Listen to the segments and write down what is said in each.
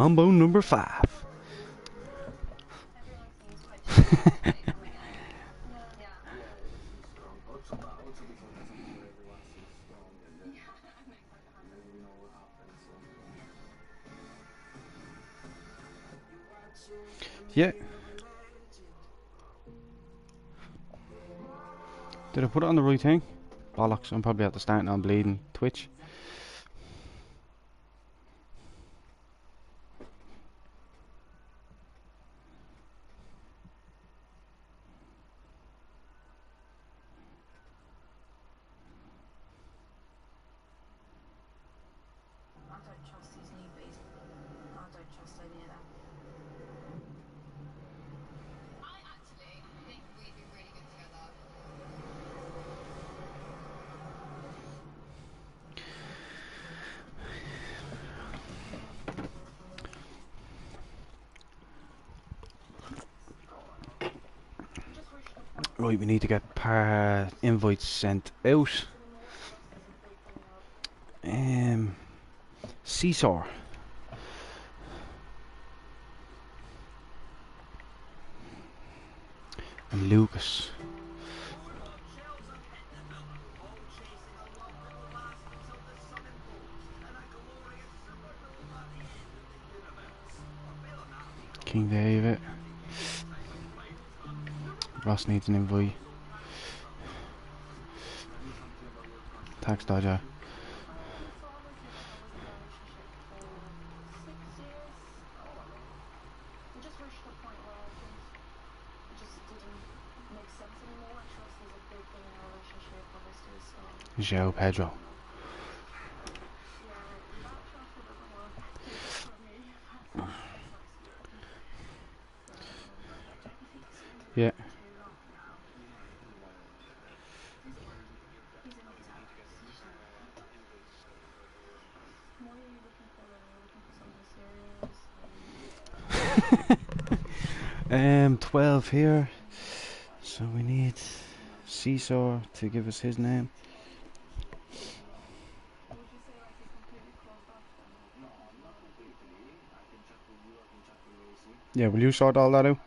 Mambo number 5. Yeah. Did I put it on the right thing? Bollocks, I'm probably at the start now, I'm bleeding. Twitch. Right, we need to get invites sent out. Seesaw. And Lucas. King David. Ross needs an invite. Tax Dodger. Joe Pedro. Yeah. Um, 12 here. So we need Seesaw to give us his name. Yeah, will you sort all that out?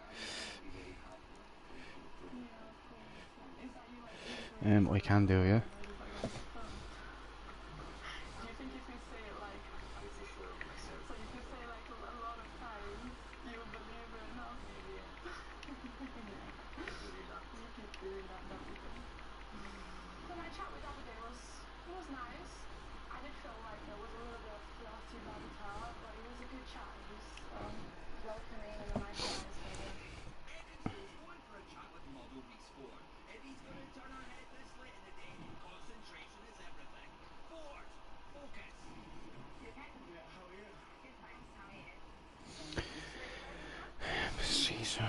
I can do, yeah. Caesar.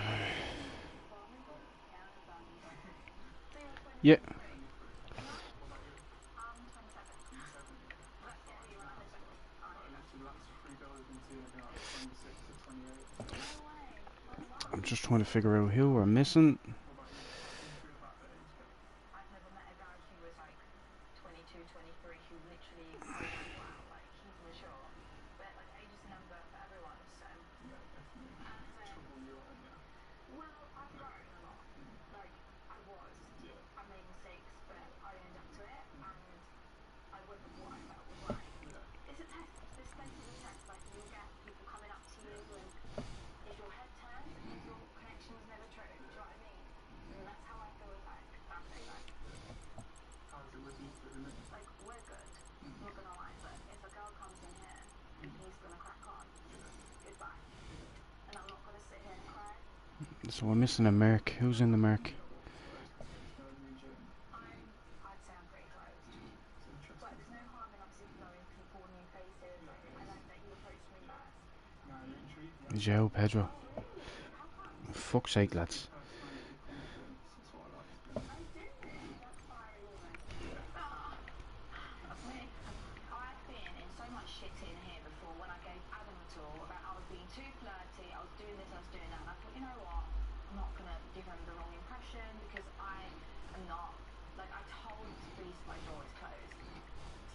Yeah. I'm just trying to figure out who we're missing. So we're missing a Merc. Who's in the Merc? Joe Pedro. Fuck's sake, lads.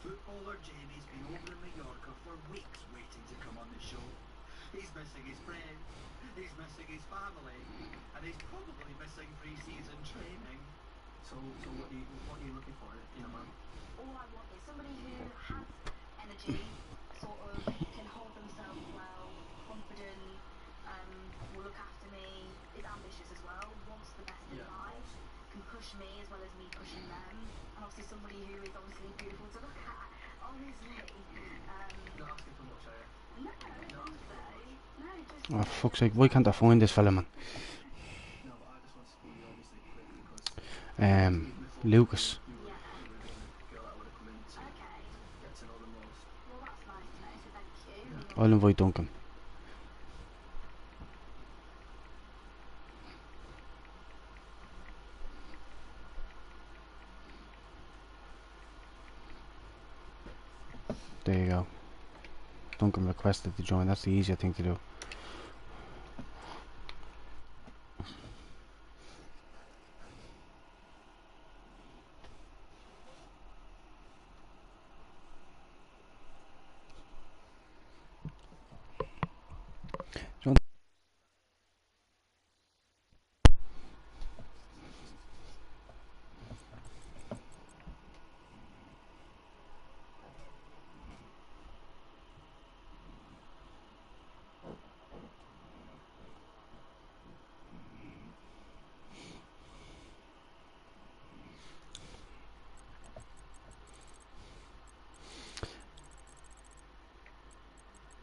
Footballer Jamie's been over in Mallorca for weeks waiting to come on the show. He's missing his friends, he's missing his family, and he's probably missing pre-season training. So what are you looking for in a man? All I want is somebody who has energy, sort of can hold themselves well, confident, will look after me, is ambitious as well, wants the best in life, can push me as well as me pushing them, and obviously somebody who is obviously beautiful to look at, obviously. Not asking for much, are you? No, I don't say. No, just... Oh, fuck's sake, why can't I find this fella, man? No, but I just want to be obviously quick because Lucas. you were the girl that would have come in to Okay. get to know the most. Well, that's nice to know, so thank you. Yeah. I'll invite Duncan. There you go. Duncan requested to join. That's the easier thing to do.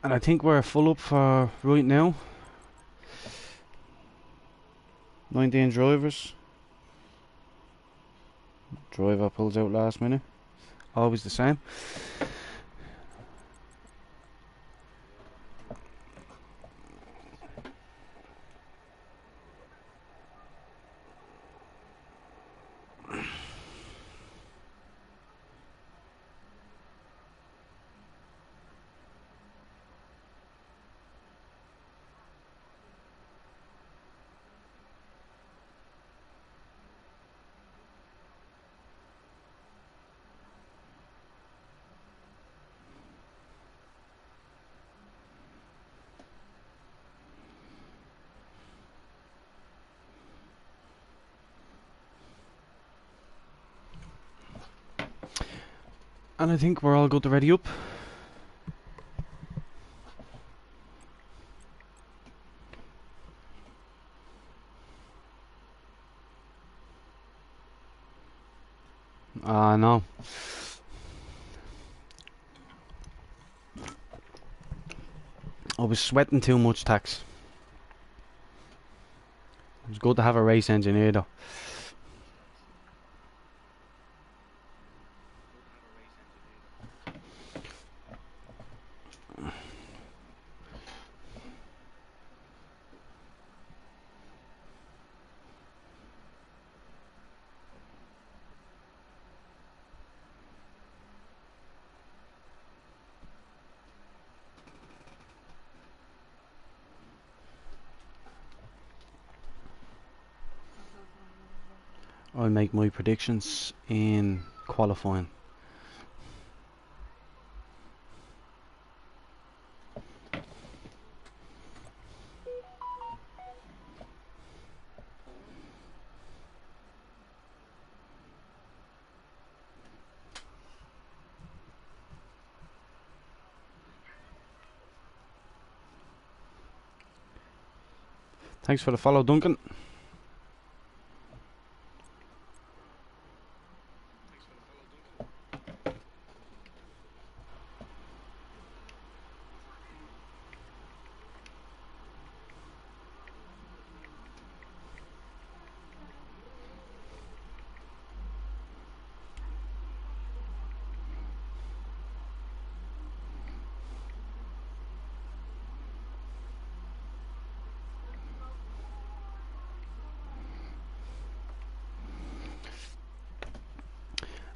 And I think we're full up for right now. 19 drivers. Driver pulls out last minute. Always the same. And I think we're all good to ready up. No. I was sweating too much, Tax. It was good to have a race engineer though. I'll make my predictions in qualifying. Thanks for the follow, Duncan.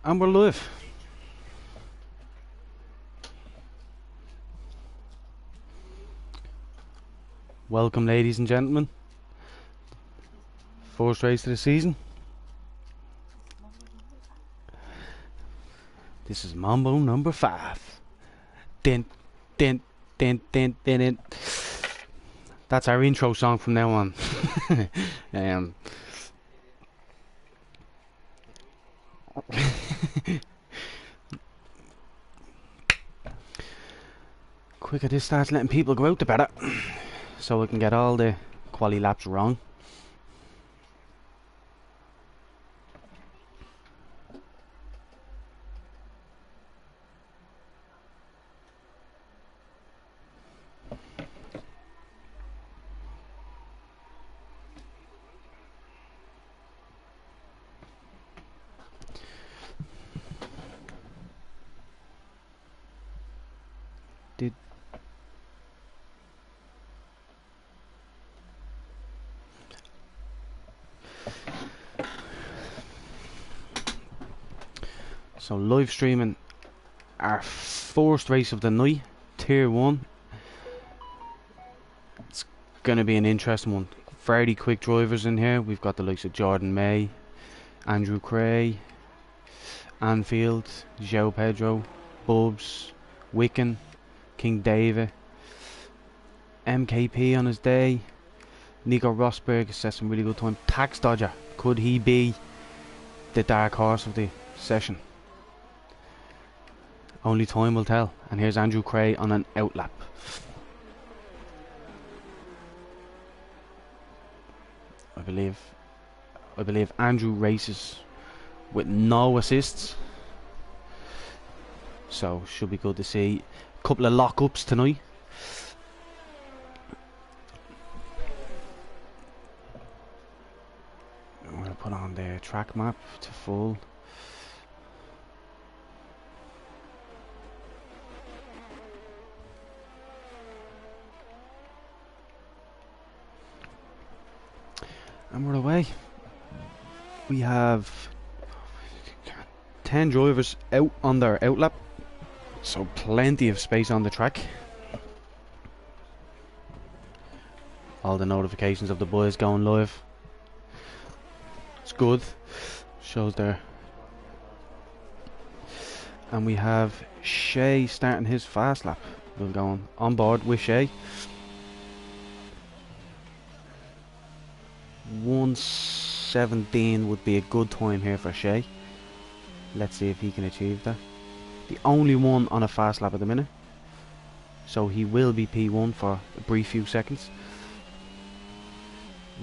And we're live. Welcome, ladies and gentlemen. First race of the season. This is Mambo number 5. Din, din, din, din, din, din. That's our intro song from now on. Quicker this starts letting people go out, the better. So we can get all the quali laps wrong. So live streaming our first race of the night, Tier 1. It's gonna be an interesting one. Fairly quick drivers in here. We've got the likes of Jordan May, Andrew Cray, Anfield, João Pedro, Bubs, Wicken, King David, MKP on his day, Nico Rosberg has set some really good time. Tax Dodger, could he be the dark horse of the session? Only time will tell. And here's Andrew Cray on an outlap. I believe Andrew races with no assists, so should be good to see. A couple of lockups tonight. I'm going to put on the track map to full. And we're away. We have 10 drivers out on their outlap, so plenty of space on the track. All the notifications of the boys going live. It's good. Shows there. And we have Shay starting his fast lap. We're going on board with Shay. 1:17 would be a good time here for Shay. Let's see if he can achieve that. The only one on a fast lap at the minute, so he will be P1 for a brief few seconds.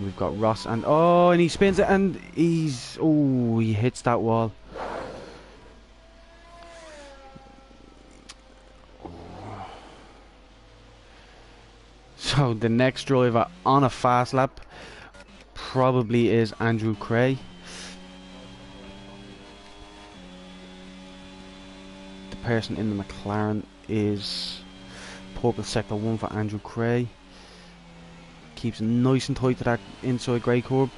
We've got Ross and and he spins it and he hits that wall. So the next driver on a fast lap probably is Andrew Cray. The person in the McLaren is purple sector 1 for Andrew Cray. Keeps nice and tight to that inside grey curb.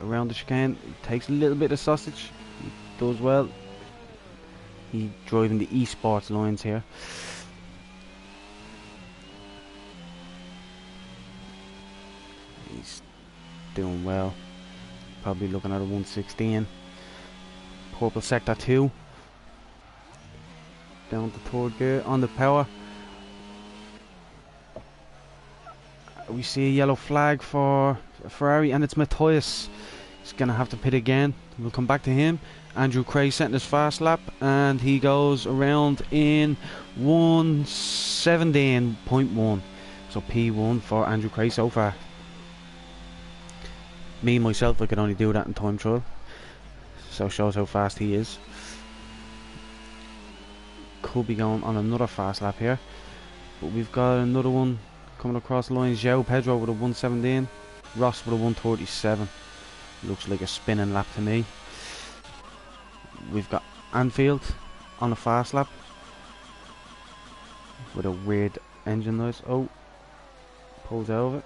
Around the chicane, takes a little bit of sausage. He does well. He's driving the eSports lines here. He's doing well. Probably looking at a 1:16. Purple sector 2. Down to third gear on the power. We see a yellow flag for Ferrari and it's Matthias. He's going to have to pit again. We'll come back to him. Andrew Cray setting his fast lap and he goes around in 1:17.1. So P1 for Andrew Cray so far. Me myself, I could only do that in time trial, so it shows how fast he is. Could be going on another fast lap here, but we've got another one coming across the line. João Pedro with a 1:17, Ross with a 1:37. Looks like a spinning lap to me. We've got Anfield on a fast lap with a weird engine noise. Pulls out of it.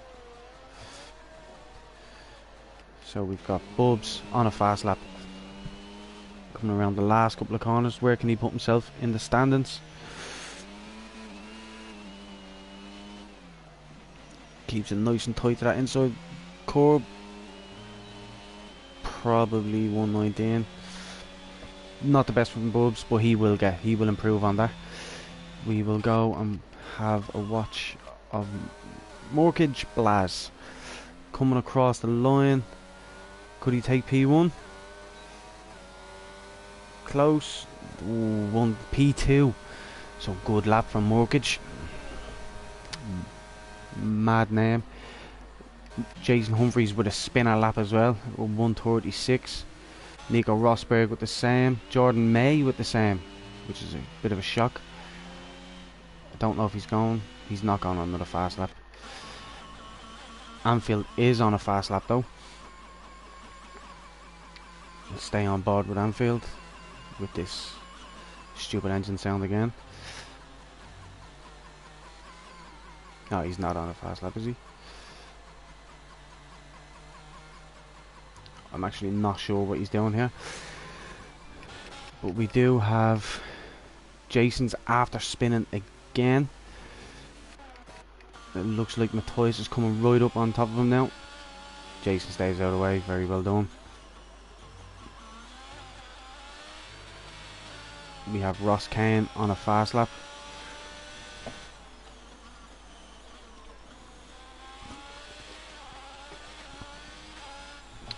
So we've got Bubs on a fast lap, coming around the last couple of corners. Where can he put himself in the standings? Keeps it nice and tight to that inside curb. Probably 1:19. Not the best from Bubs, but he will improve on that. We will go and have a watch of Mortgage Blaz coming across the line. Could he take P1? Close. Ooh, one P2. So good lap from Mortgage. Mad name. Jason Humphreys with a spinner lap as well, 1:36. Nico Rosberg with the same. Jordan May with the same, which is a bit of a shock. I don't know if he's going. He's not going on another fast lap. Anfield is on a fast lap though. We'll stay on board with Anfield with this stupid engine sound again. No, he's not on a fast lap, is he? I'm actually not sure what he's doing here. But we do have Jason's after spinning again. It looks like Matthias is coming right up on top of him now. Jason stays out of the way, very well done. We have Ross Kane on a fast lap.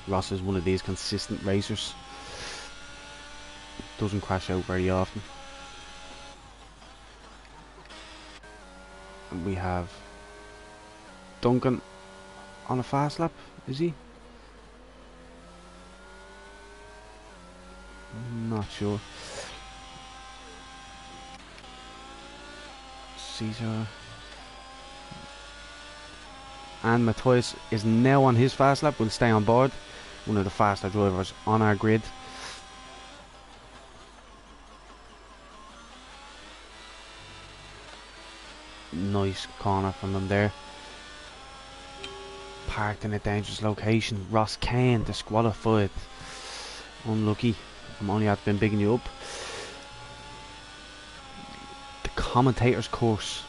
Ross is one of these consistent racers. Doesn't crash out very often. And we have Duncan on a fast lap, is he? Not sure. Caesar. And Matthias is now on his fast lap. Will stay on board. One of the faster drivers on our grid. Nice corner from them there. Parked in a dangerous location. Ross Kane disqualified. Unlucky. I'm only have been bigging you up. The commentator's course.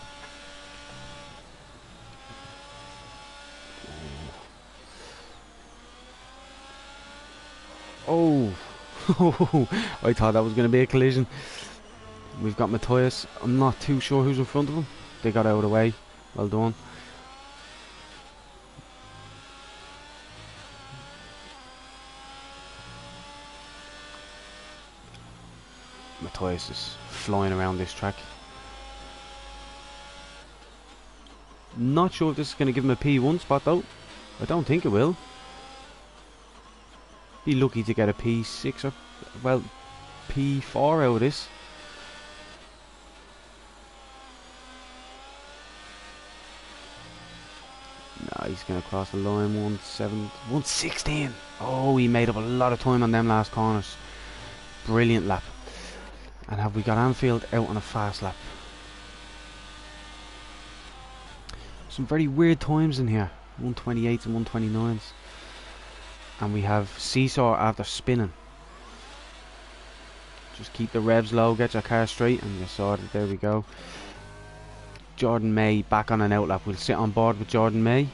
Oh, I thought that was going to be a collision. We've got Matthias. I'm not too sure who's in front of him. They got out of the way. Well done. Matthias is flying around this track. Not sure if this is going to give him a P1 spot though. I don't think it will. Be lucky to get a P6 or, well, P4 out of this. No, he's going to cross the line. 116. Oh, he made up a lot of time on them last corners. Brilliant lap. And have we got Anfield out on a fast lap? Some very weird times in here. 128s and 129s. And we have Seesaw after spinning. Just keep the revs low, get your car straight, and you're sorted. There we go. Jordan May back on an outlap. We'll sit on board with Jordan May.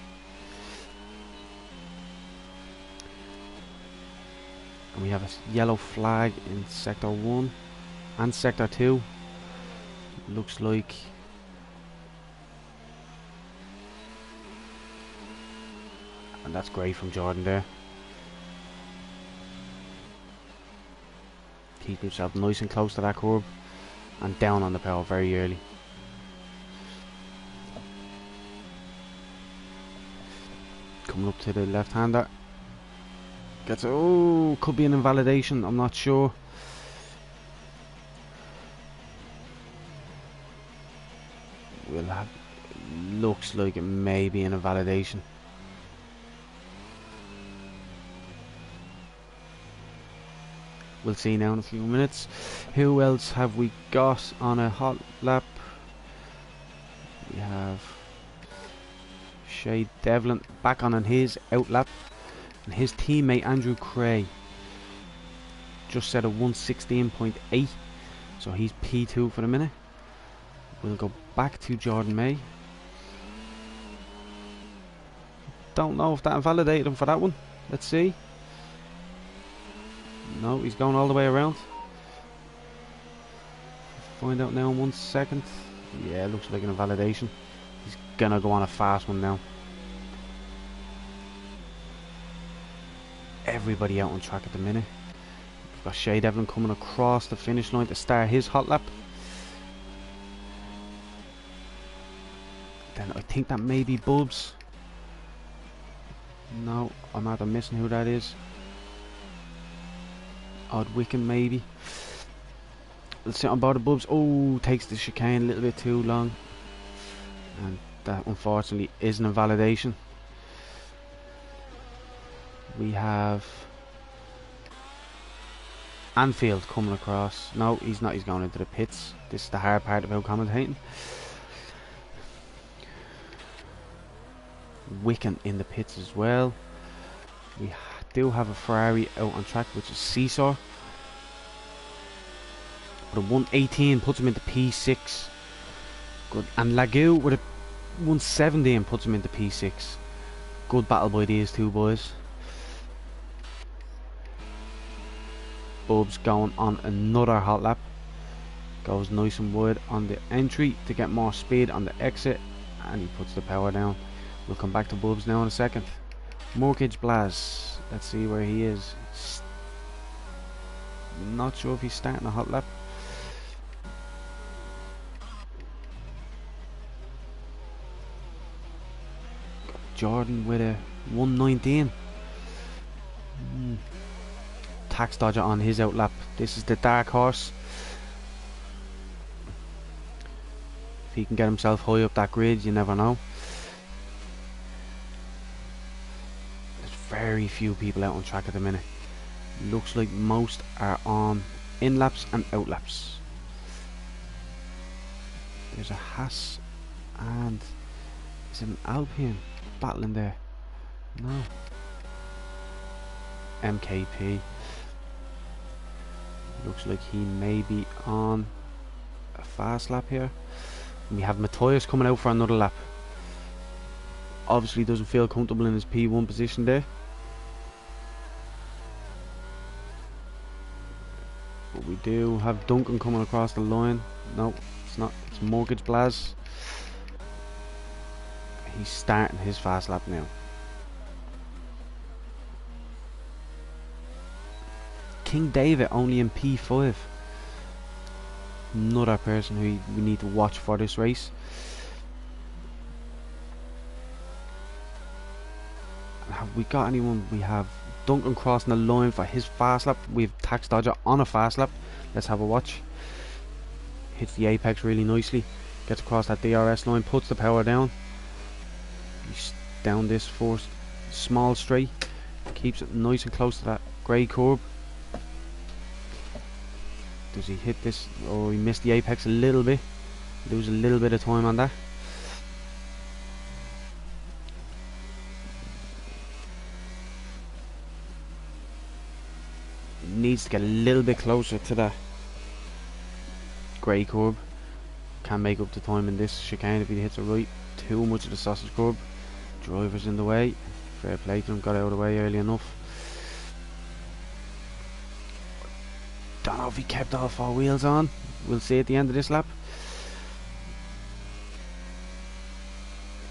And we have a yellow flag in Sector 1 and Sector 2. Looks like... And that's great from Jordan there. Keep himself nice and close to that curb. And down on the pedal very early. Coming up to the left-hander. Gets... Oh, could be an invalidation. I'm not sure. We'll have... Looks like it may be an invalidation. We'll see now in a few minutes. Who else have we got on a hot lap? We have Shay Devlin back on his out lap. And his teammate Andrew Cray just set a 116.8. So he's P2 for the minute. We'll go back to Jordan May. Don't know if that invalidated him for that one. Let's see. No, he's going all the way around. Find out now in 1 second. Yeah, looks like an invalidation. He's gonna go on a fast one now. Everybody out on track at the minute. We've got Shea Devlin coming across the finish line to start his hot lap. Then I think that may be Bubs. No, I'm either missing who that is. Odd Wickham maybe. Let's sit on board the Bubs. Oh, takes the chicane a little bit too long. And that unfortunately is an invalidation. We have Anfield coming across. No, he's not. He's going into the pits. This is the hard part about commentating. Wickham in the pits as well. We do have a Ferrari out on track, which is Seesaw. But a 118 puts him into P6. Good. And Lagoo with a 117 puts him into P6. Good battle by these two boys. Bubs going on another hot lap. Goes nice and wide on the entry to get more speed on the exit. And he puts the power down. We'll come back to Bubs now in a second. Mortgage Blaz. Let's see where he is. Not sure if he's starting a hot lap. Jordan with a 119. Tax Dodger on his outlap. This is the dark horse. If he can get himself high up that grid, you never know. There's very few people out on track at the minute. Looks like most are on in laps and out laps. There's a Haas and is it an Alpine battling there? No. MKP. Looks like he may be on a fast lap here. And we have Matthias coming out for another lap. Obviously doesn't feel comfortable in his P1 position there. But we do have Duncan coming across the line. No, it's not. It's Mortgage Blaz. He's starting his fast lap now. King David only in P5. Another person who we need to watch for this race. Have we got anyone? We have Duncan crossing the line for his fast lap. We have Tax Dodger on a fast lap. Let's have a watch. Hits the apex really nicely. Gets across that DRS line. Puts the power down. He's down this first small straight. Keeps it nice and close to that grey curb. Does he hit this? Oh, he missed the apex a little bit. Lose a little bit of time on that. Needs to get a little bit closer to that grey curb. Can make up the time in this chicane if he hits it right. Too much of the sausage curb. Driver's in the way. Fair play to him. Got out of the way early enough. Don't know if he kept all four wheels on. We'll see at the end of this lap.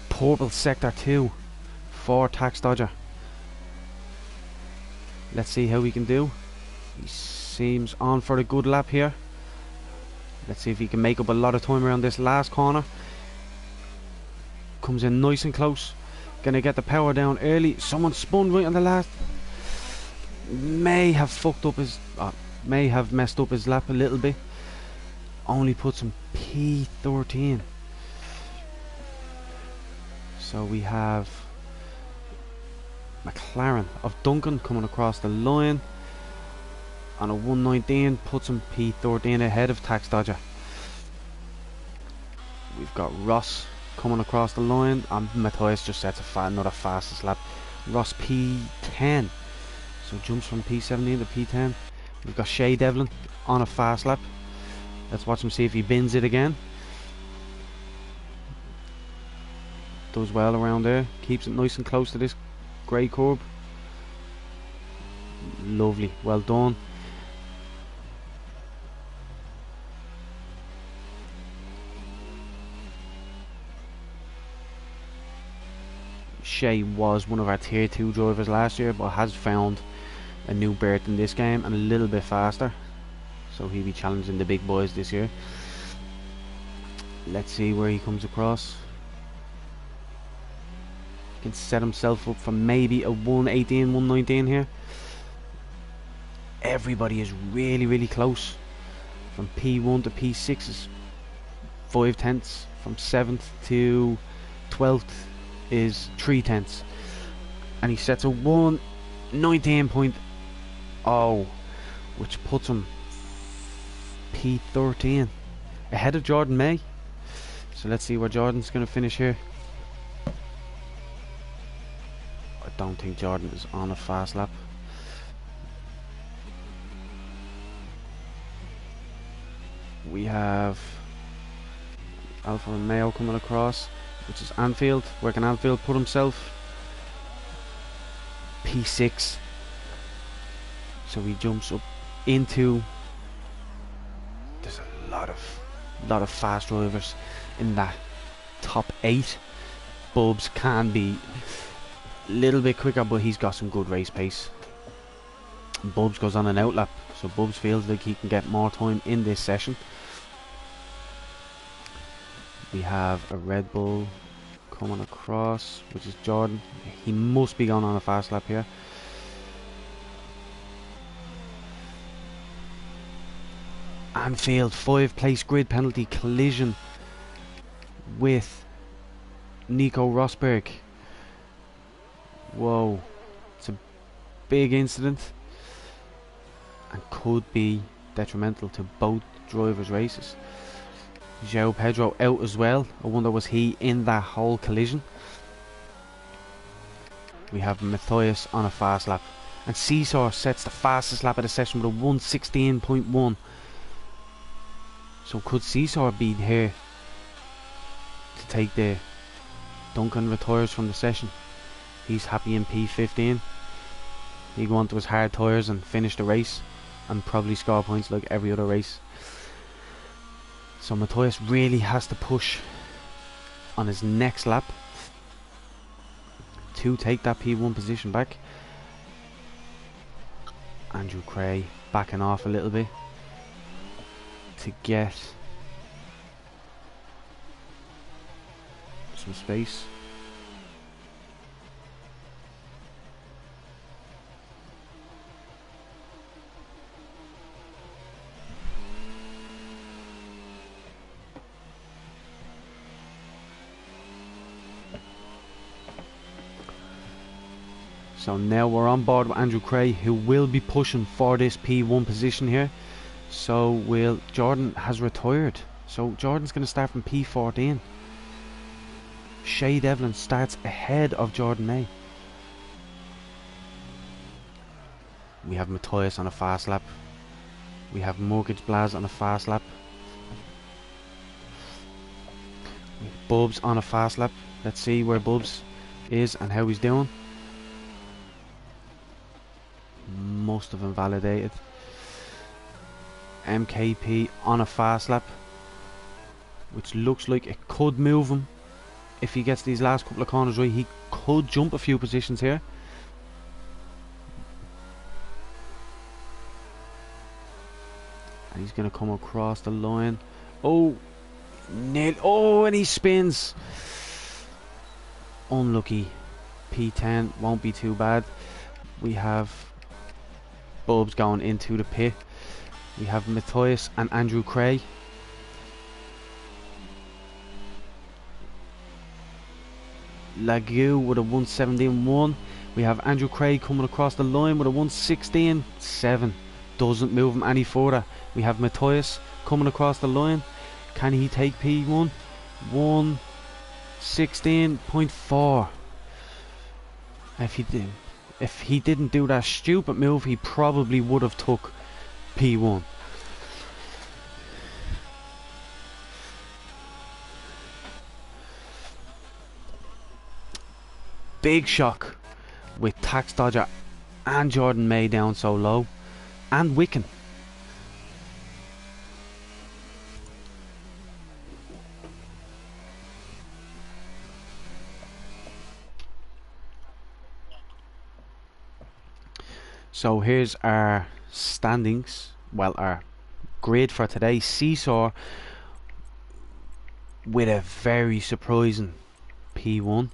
Purple sector 2 for Tax Dodger. Let's see how we can do. He seems on for a good lap here. Let's see if he can make up a lot of time around this last corner. Comes in nice and close. Gonna get the power down early. Someone spun right on the last. May have fucked up his... may have messed up his lap a little bit. Only puts him P13. So we have McLaren of Duncan coming across the line on a 119, puts him P13 ahead of Tax Dodger. We've got Ross coming across the line, and Matthias just sets another fastest lap. Ross P10, so jumps from P17 to P10. We've got Shea Devlin on a fast lap. Let's watch him see if he bins it again. Does well around there. Keeps it nice and close to this grey curb. Lovely. Well done. Shea was one of our tier 2 drivers last year, but has found a new berth in this game and a little bit faster, so he'll be challenging the big boys this year. Let's see where he comes across. He can set himself up for maybe a 118, 119 here. Everybody is really close. From P1 to P6 is 5 tenths. From 7th to 12th is 3 tenths. And he sets a 119.0, which puts him P13 ahead of Jordan May. So let's see where Jordan's going to finish here. I don't think Jordan is on a fast lap. We have Alpha Romeo coming across, which is Anfield. Where can Anfield put himself? P6. So he jumps up into. There's a lot of fast drivers in that top 8. Bubs can be a little bit quicker, but he's got some good race pace. And Bubs goes on an outlap, so Bubs feels like he can get more time in this session. We have a Red Bull coming across, which is Jordan. He must be going on a fast lap here. Anfield, 5-place grid penalty collision with Nico Rosberg. Whoa, it's a big incident and could be detrimental to both drivers' races. João Pedro out as well. I wonder, was he in that whole collision? We have Matthias on a fast lap, and Seesaw sets the fastest lap of the session with a 116.1. So could Seesaw be here to take the Duncan retires from the session? He's happy in P15. He go on to his hard tyres and finish the race and probably score points like every other race. So Matthias really has to push on his next lap to take that P1 position back. Andrew Cray backing off a little bit to get some space. So now we're on board with Andrew Cray, who will be pushing for this P1 position here. So Jordan has retired. So Jordan's going to start from P14. Shea Devlin starts ahead of Jordan May. We have Matthias on a fast lap. We have Mortgage Blaz on a fast lap. Bubs on a fast lap. Let's see where Bubs is and how he's doing. Must have invalidated. MKP on a fast lap, which looks like it could move him. If he gets these last couple of corners right, he could jump a few positions here. And he's going to come across the line. Oh, nail! Oh, and he spins. Unlucky. P10 won't be too bad. We have Bubs going into the pit. We have Matthias and Andrew Cray. Lagu with a 117.1. We have Andrew Cray coming across the line with a 116.7. Doesn't move him any further. We have Matthias coming across the line. Can he take P1? 116.4. If he didn't do that stupid move, he probably would have took P1. Big shock with Tax Dodger and Jordan May down so low, and Wicken. So here's our standings. Well, our grid for today. Seesaw with a very surprising P1.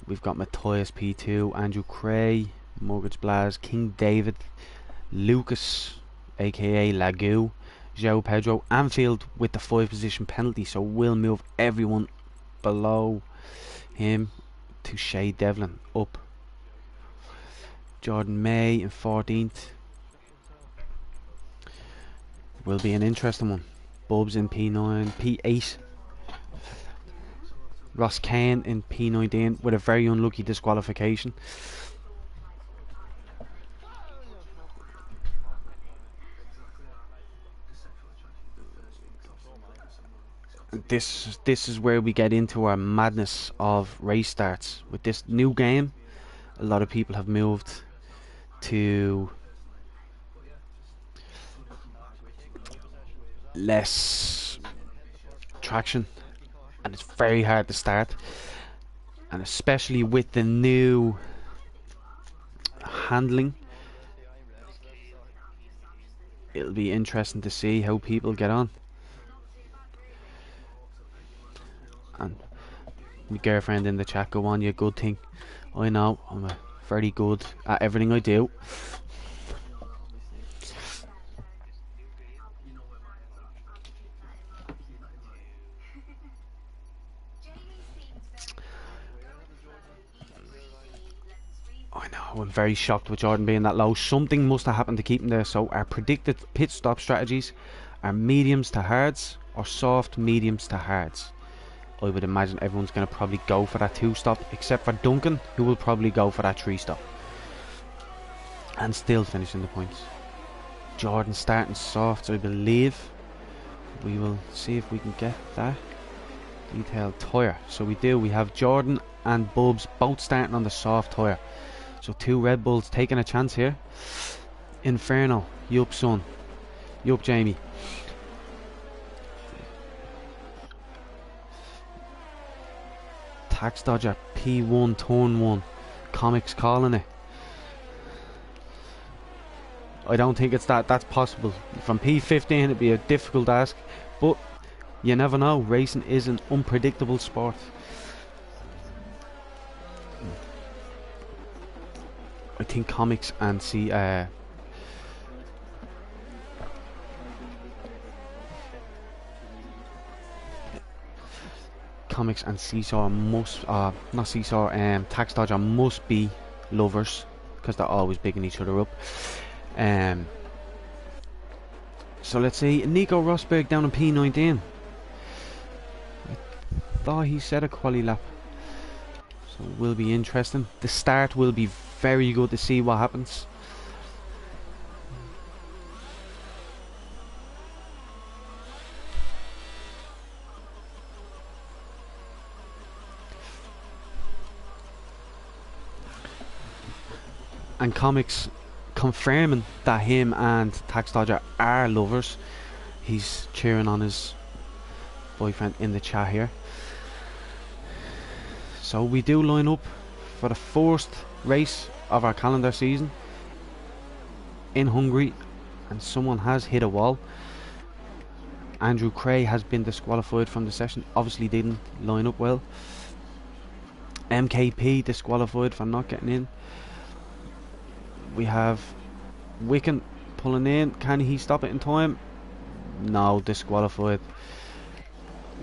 We've got Matthias P2, Andrew Cray, Mortgage Blaz, King David, Lucas, aka Lagu, João Pedro, Anfield with the 5 position penalty, so we'll move everyone below him to Shay Devlin up. Jordan May in 14th. Will be an interesting one. Bubs in P9, P8. Ross Kane in P19 with a very unlucky disqualification. This is where we get into our madness of race starts. With this new game, a lot of people have moved to less traction, and it's very hard to start, and especially with the new handling, it'll be interesting to see how people get on. And my girlfriend in the chat, go on, you good thing. I know, I'm very good at everything I do. I know, I'm very shocked with Jordan being that low. Something must have happened to keep him there. So our predicted pit stop strategies are mediums to hards or soft mediums to hards. I would imagine everyone's going to probably go for that 2-stop, except for Duncan, who will probably go for that 3-stop and still finishing the points. Jordan starting soft, I believe. We will see if we can get that detailed tyre. So we have Jordan and Bubs both starting on the soft tyre. So 2 Red Bulls taking a chance here. Inferno, yup son, yup Jamie. Tax Dodger P1 turn 1. Comics calling it. I don't think that's possible. From P15 it'd be a difficult ask, but you never know. Racing is an unpredictable sport. I think Comics and Comics and Seesaw must, not Seesaw, Tax Dodger must be lovers, because they're always bigging each other up. So let's see, Nico Rosberg down in P19. I thought he said a quali lap, so it will be interesting. The start will be very good to see what happens. And Comics confirming that him and Tax Dodger are lovers. He's cheering on his boyfriend in the chat here. So we do line up for the first race of our calendar season in Hungary, and someone has hit a wall. Andrew Cray has been disqualified from the session, obviously didn't line up well. MKP disqualified for not getting in. We have Wicken pulling in. Can he stop it in time? No, disqualified.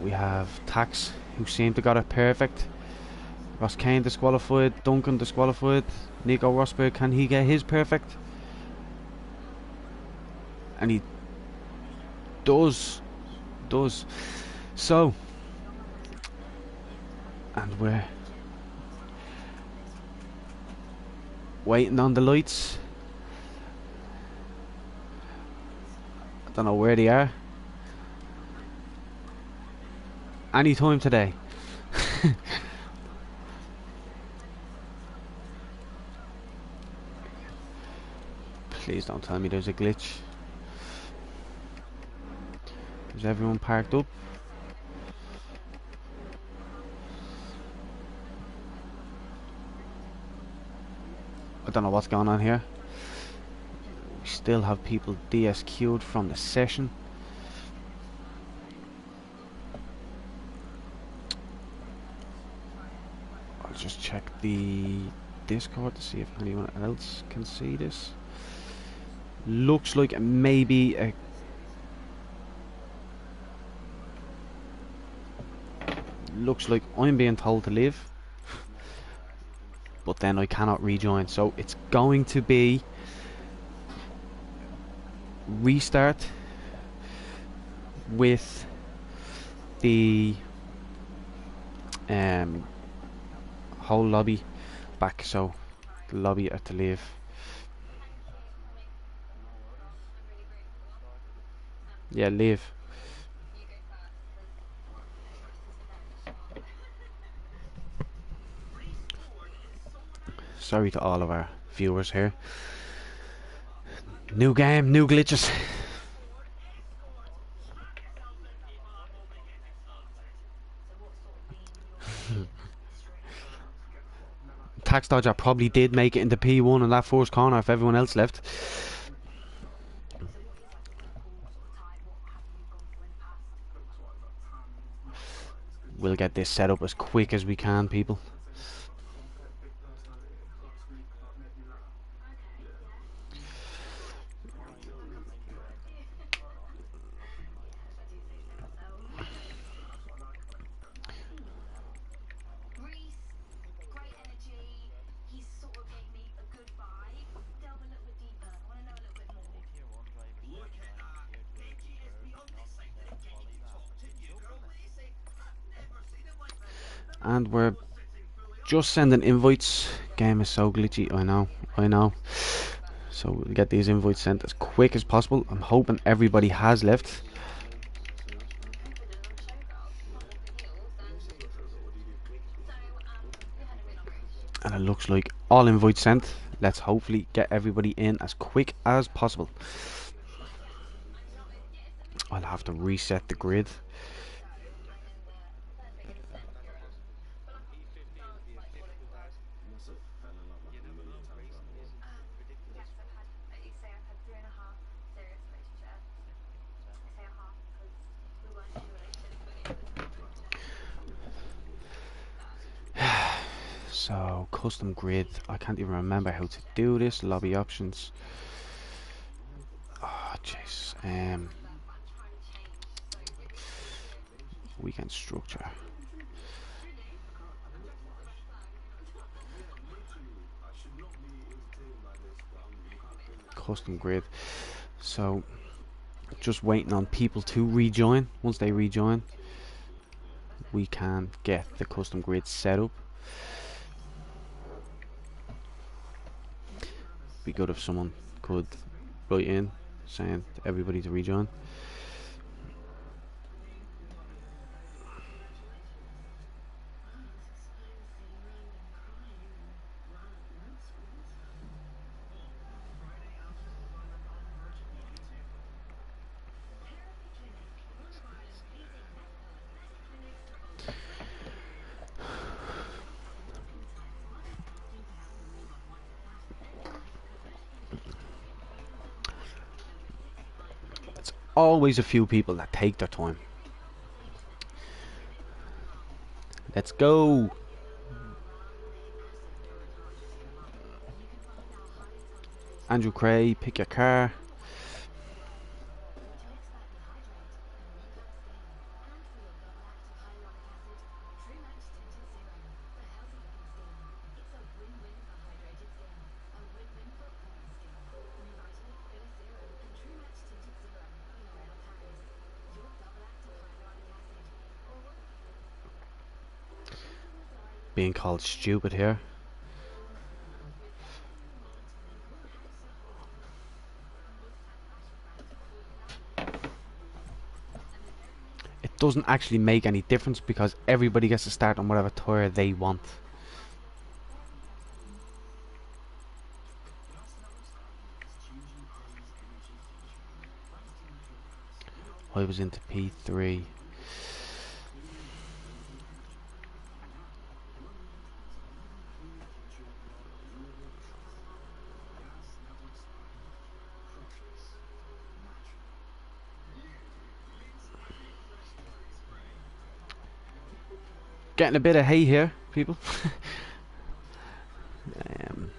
We have Tax, who seemed to got it perfect. Ross Kane disqualified. Duncan disqualified. Nico Rosberg, can he get his perfect? And he does. So, and we're waiting on the lights. I don't know where they are. Any time today. Please don't tell me there's a glitch. Is everyone parked up? I don't know what's going on here. still have people DSQ'd from the session. I'll just check the Discord to see if anyone else can see this. Looks like maybe a looks like I'm being told to leave, but then I cannot rejoin, so it's going to be restart with the whole lobby back, so the lobby had to leave. Yeah, leave. Sorry to all of our viewers here. New game, new glitches. Tax Dodger probably did make it into P1 in that first corner if everyone else left. We'll get this set up as quick as we can, people. And we're just sending invites. Game is so glitchy, I know. So we'll get these invites sent as quick as possible. I'm hoping everybody has left. And it looks like all invites sent. Let's hopefully get everybody in as quick as possible. I'll have to reset the grid. So, custom grid. I can't even remember how to do this. Lobby options. Oh, jeez. Weekend structure. Custom grid. So, just waiting on people to rejoin. Once they rejoin, we can get the custom grid set up. Be good if someone could write in saying to everybody to rejoin. Always a few people that take their time. Let's go. Andrew Cray, pick your car. Being called stupid here. It doesn't actually make any difference because everybody gets to start on whatever tire they want. I was into P3. Getting a bit of hay here, people. um,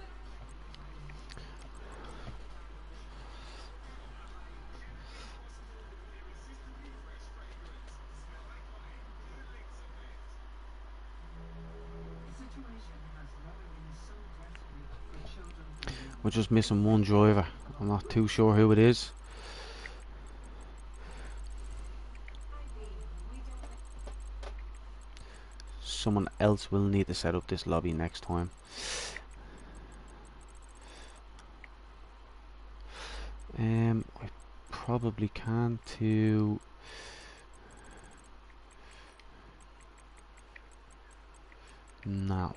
The situation has never been so desperate for children to live. we're just missing one driver. I'm not too sure who it is. Someone else will need to set up this lobby next time. I probably can too. No.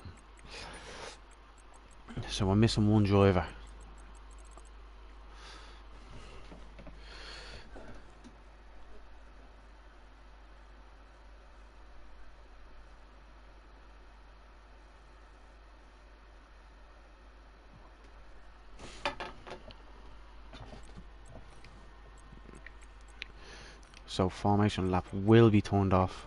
So we're missing one driver. So formation lap will be turned off.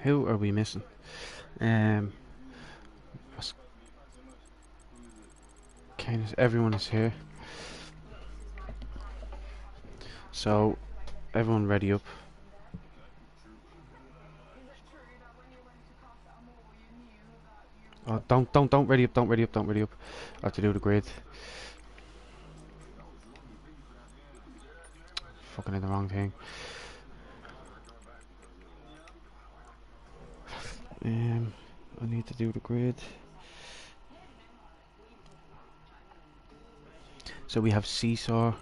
Who are we missing? Everyone is here. So everyone ready up. Oh, don't ready up, don't ready up, don't ready up. I have to do the grid. Fucking in the wrong thing. I need to do the grid. So we have Seesaw.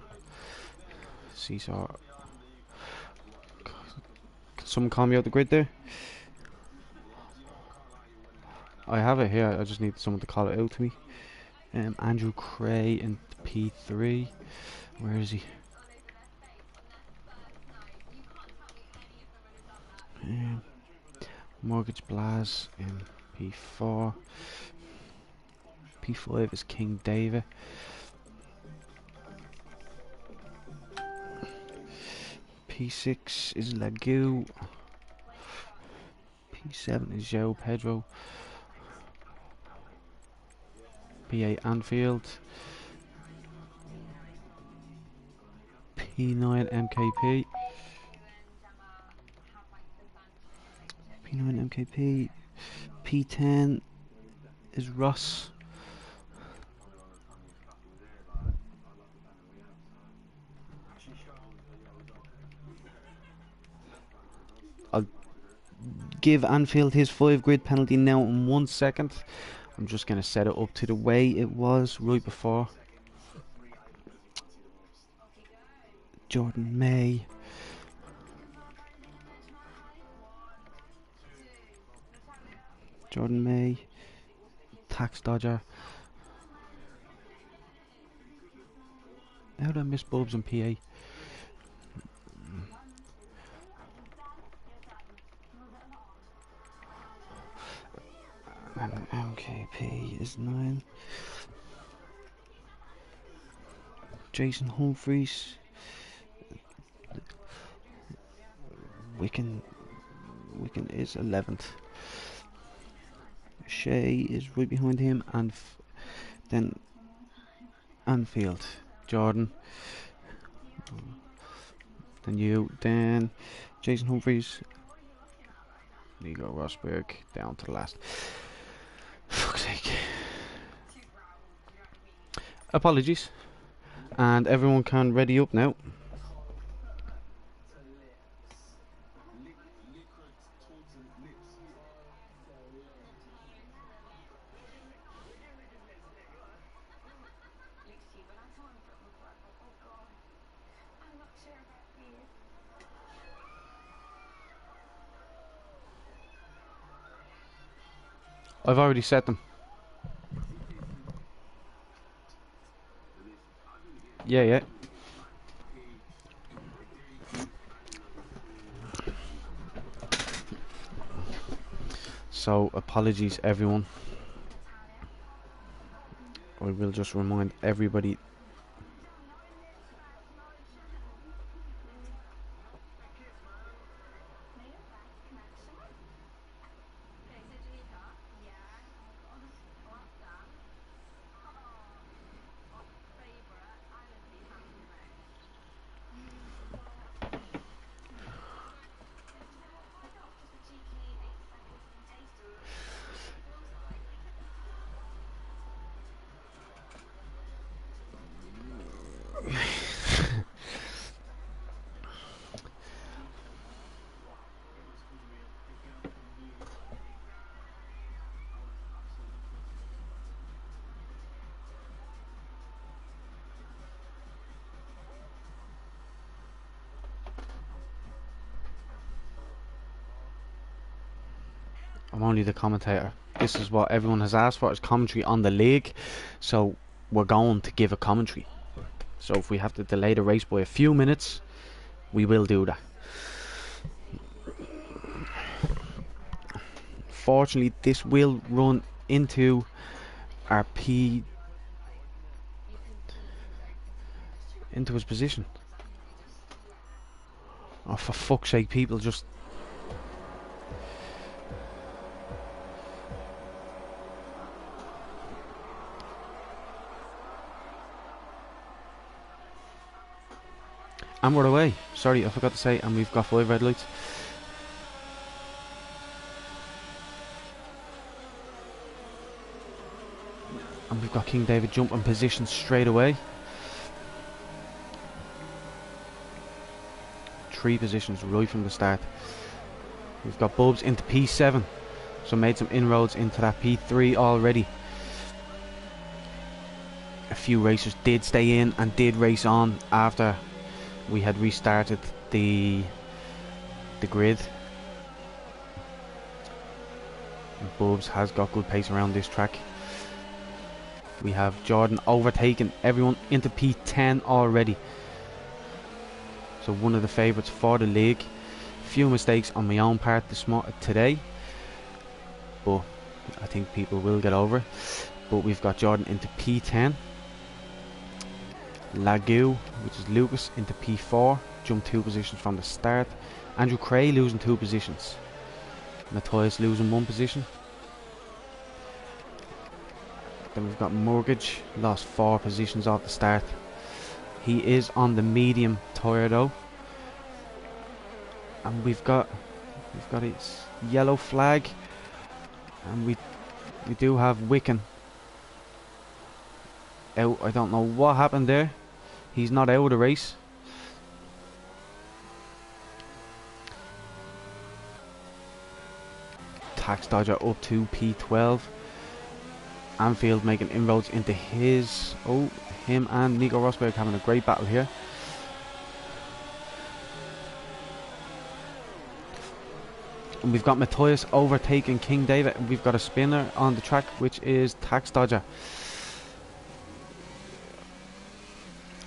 Seesaw. Can someone call me out the grid there? I have it here, I just need someone to call it out to me. Andrew Cray in P3. Where is he? Mortgage Blaz in P4. P5 is King David. P6 is Lagu. P7 is Joe Pedro. P8 Anfield. P9 MKP. P9 MKP. P10 is Ross. I'll give Anfield his 5 grid penalty now in 1 second. I'm just going to set it up to the way it was right before. Jordan May. Jordan May. Tax Dodger. How did I miss Bulbs and PA? And MKP is 9. Jason Humphreys. Wicken is 11th. Shea is right behind him, and then Anfield, Jordan, then you, then Jason Humphreys, Nico Rosberg, down to the last. Fuck's sake. Apologies, and everyone can ready up now. I've already set them. Yeah, yeah. So, apologies everyone. I will just remind everybody. I'm only the commentator. This is what everyone has asked for, is commentary on the league. So we're going to give a commentary. So if we have to delay the race by a few minutes, we will do that. Fortunately, this will run into our into his position. Oh, for fuck's sake, people just... And we're away. Sorry, I forgot to say, and we've got 5 red lights. And we've got King David jumping position straight away. 3 positions right from the start. We've got Bubs into P7. So made some inroads into that P3 already. A few racers did stay in and did race on after we had restarted the grid. And Bubs has got good pace around this track. We have Jordan overtaken everyone into P10 already. So one of the favourites for the league. Few mistakes on my own part today, but I think people will get over it. But we've got Jordan into P10. Lagu, which is Lucas, into P4. Jumped 2 positions from the start. Andrew Cray losing 2 positions. Matthias losing 1 position. Then we've got Mortgage, lost 4 positions off the start. He is on the medium tyre though. And we've got his yellow flag. And we do have Wicken out. I don't know what happened there. He's not out of the race. Tax Dodger up to P12. Anfield making inroads into his... Oh, him and Nico Rosberg having a great battle here. And we've got Matthias overtaking King David. And we've got a spinner on the track, which is Tax Dodger.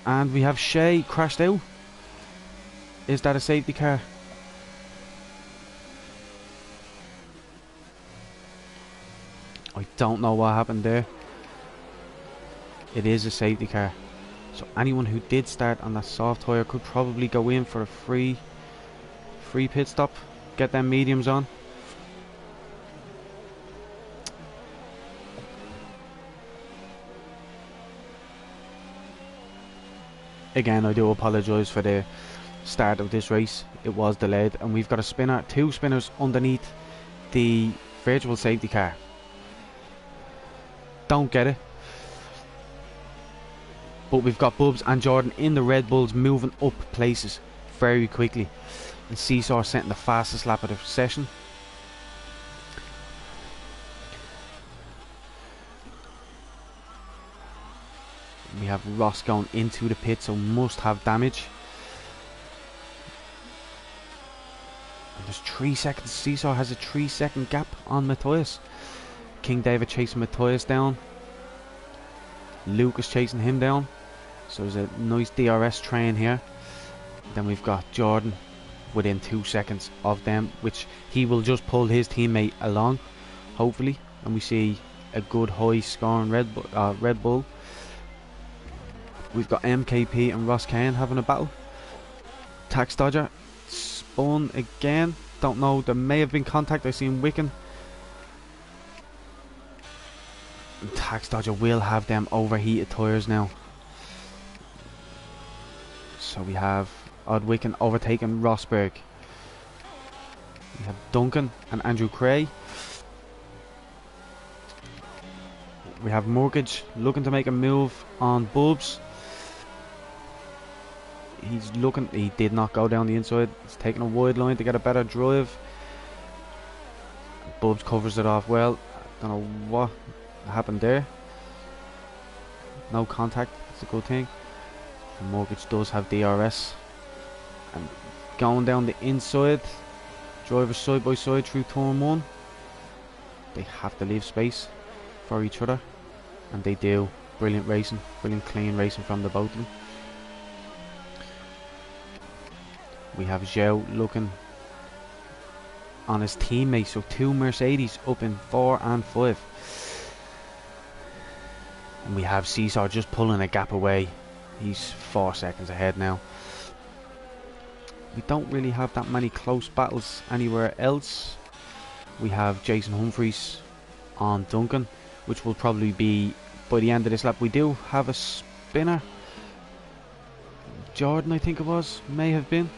And we have Shea crashed out. Is that a safety car? I don't know what happened there. It is a safety car. So anyone who did start on that soft tyre could probably go in for a free pit stop. Get them mediums on. Again, I do apologise for the start of this race. It was delayed, and we've got a spinner, 2 spinners underneath the virtual safety car. Don't get it. But we've got Bubs and Jordan in the Red Bulls moving up places very quickly. And Seesaw setting the fastest lap of the session. We have Ross going into the pit, so must have damage. And there's 3 seconds. Seesaw has a 3-second gap on Matthias. King David chasing Matthias down. Luke is chasing him down. So there's a nice DRS train here. Then we've got Jordan within 2 seconds of them, which he will just pull his teammate along, hopefully. And we see a good high scoring Red Bull. We've got MKP and Ross Kane having a battle. Tax Dodger spun again. Don't know, there may have been contact. I seen Wicken. And Tax Dodger will have them overheated tyres now. So we have Odd Wicken overtaking Rosberg. We have Duncan and Andrew Cray. We have Mortgage looking to make a move on Bubs. He's looking, he did not go down the inside. He's taking a wide line to get a better drive. Bubs covers it off well. Don't know what happened there. No contact, it's a good thing. And Mortgage does have DRS. And going down the inside, drivers side by side through turn 1. They have to leave space for each other, and they do. Brilliant racing, brilliant clean racing from the both of them. We have Zhou looking on his teammate, so 2 Mercedes up in 4 and 5. And we have Seesaw just pulling a gap away. He's 4 seconds ahead now. We don't really have that many close battles anywhere else. We have Jason Humphreys on Duncan, which will probably be by the end of this lap. We do have a spinner. Jordan, I think it was, may have been.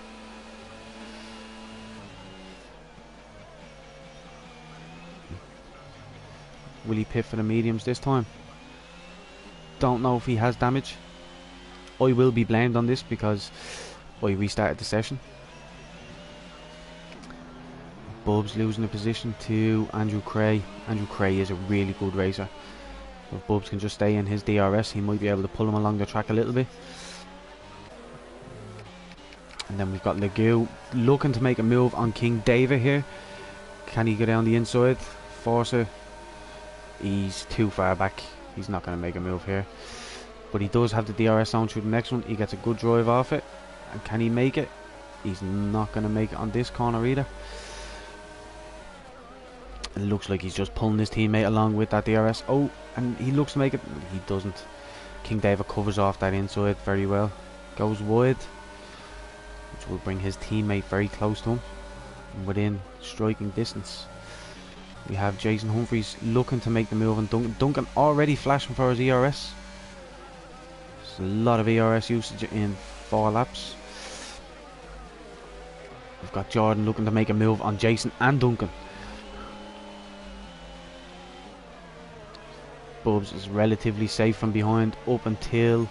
Will he pit for the mediums this time? Don't know if he has damage. I will be blamed on this because I restarted the session. Bubs losing the position to Andrew Cray. Andrew Cray is a really good racer. If Bubs can just stay in his DRS, he might be able to pull him along the track a little bit. And then we've got Legou looking to make a move on King David here. Can he go down the inside? Forcer. He's too far back. He's not going to make a move here. But he does have the DRS on through the next one. He gets a good drive off it. And can he make it? He's not going to make it on this corner either. It looks like he's just pulling his teammate along with that DRS. Oh, and he looks to make it. He doesn't. King David covers off that inside very well. Goes wide, which will bring his teammate very close to him, within striking distance. We have Jason Humphreys looking to make the move on Duncan. Duncan already flashing for his ERS. There's a lot of ERS usage in 4 laps. We've got Jordan looking to make a move on Jason and Duncan. Bubs is relatively safe from behind up until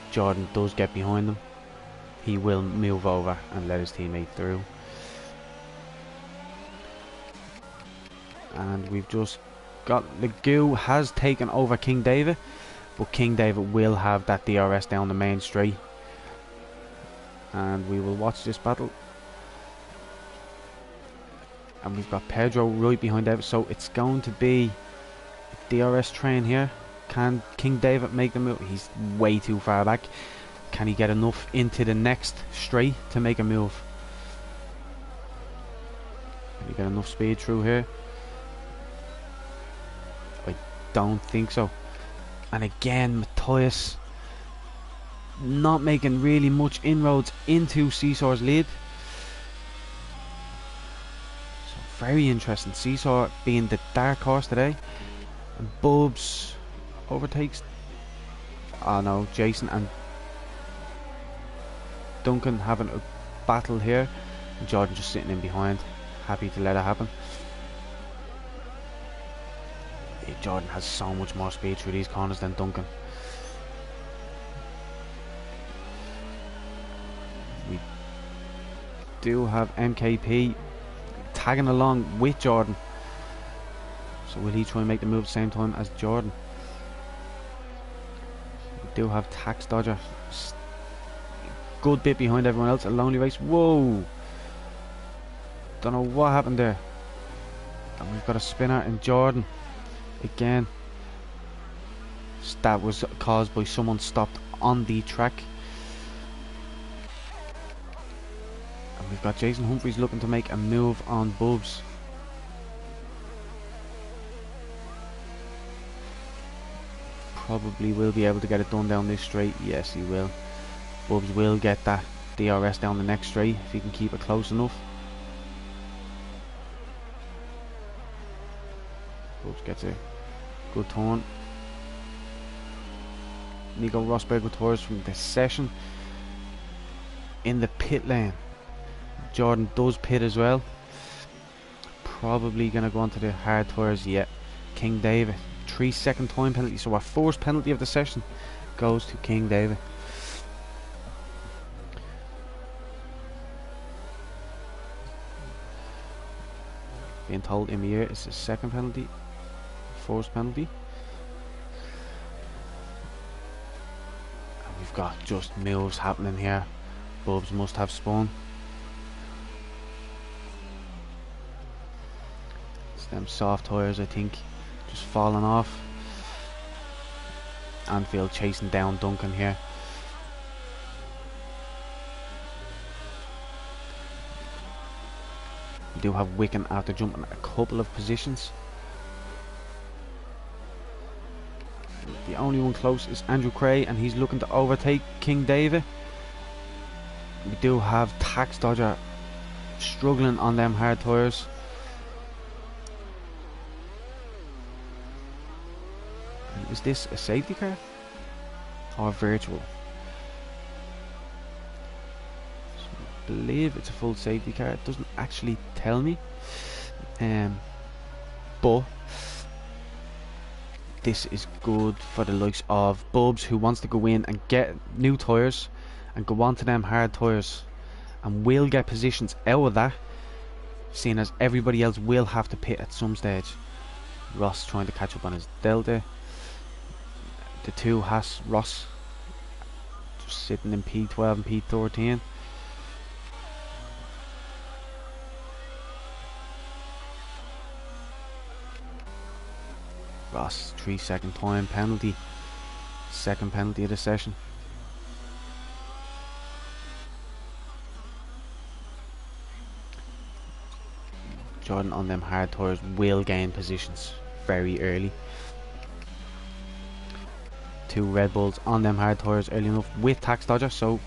Jordan does get behind him. He will move over and let his teammate through. And we've just got Legou has taken over King David, but King David will have that DRS down the main straight. And we will watch this battle. And we've got Pedro right behind David, so it's going to be a DRS train here. Can King David make the move? He's way too far back. Can he get enough into the next straight to make a move? Can he get enough speed through here? I don't think so. And again, Matthias not making really much inroads into Seesaw's lead. So very interesting. Seesaw being the dark horse today. And Bubs overtakes, oh no, Jason and Duncan having a battle here. And Jordan just sitting in behind, happy to let it happen. Jordan has so much more speed through these corners than Duncan. We do have MKP tagging along with Jordan. So will he try and make the move at the same time as Jordan? We do have Tax Dodger good bit behind everyone else. A lonely race. Whoa! Don't know what happened there. And we've got a spinner in Jordan. Again, that was caused by someone stopped on the track. And we've got Jason Humphreys looking to make a move on Bubs. Probably will be able to get it done down this straight. Yes, he will. Bubs will get that DRS down the next straight if he can keep it close enough. Bubs gets a good turn. Nico Rosberg retires from the session. In the pit lane, Jordan does pit as well. Probably gonna go onto the hard tyres yet. King David, 3-second time penalty. So our first penalty of the session goes to King David. Being told in the ear it's the second penalty, first penalty. And we've got just moves happening here. Bubs must have spun. It's them soft tyres, I think, just falling off. Anfield chasing down Duncan here. We do have Wicken after jumping a couple of positions. The only one close is Andrew Cray, and he's looking to overtake King David. We do have Tax Dodger struggling on them hard tyres. Is this a safety car or virtual? So I believe it's a full safety car. It doesn't actually tell me, but this is good for the likes of Bubs, who wants to go in and get new tyres and go on to them hard tyres, and will get positions out of that, seeing as everybody else will have to pit at some stage. Ross trying to catch up on his delta. The two has Ross just sitting in P12 and P13. Ross, 3-second time penalty. Second penalty of the session. Jordan on them hard tyres will gain positions very early. Two Red Bulls on them hard tyres early enough with Tax Dodger, so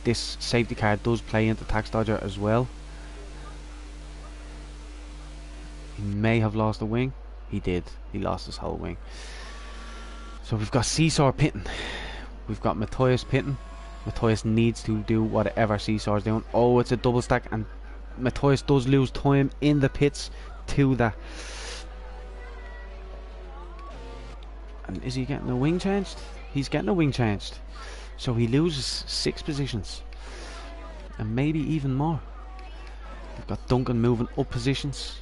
this safety car does play into Tax Dodger as well. He may have lost a wing. He did. He lost his whole wing. So we've got Seesaw pitting. We've got Matthias pitting. Matthias needs to do whatever Seesaw's doing. Oh, it's a double stack, and Matthias does lose time in the pits to that. And is he getting a wing changed? He's getting a wing changed. So he loses 6 positions. And maybe even more. We've got Duncan moving up positions.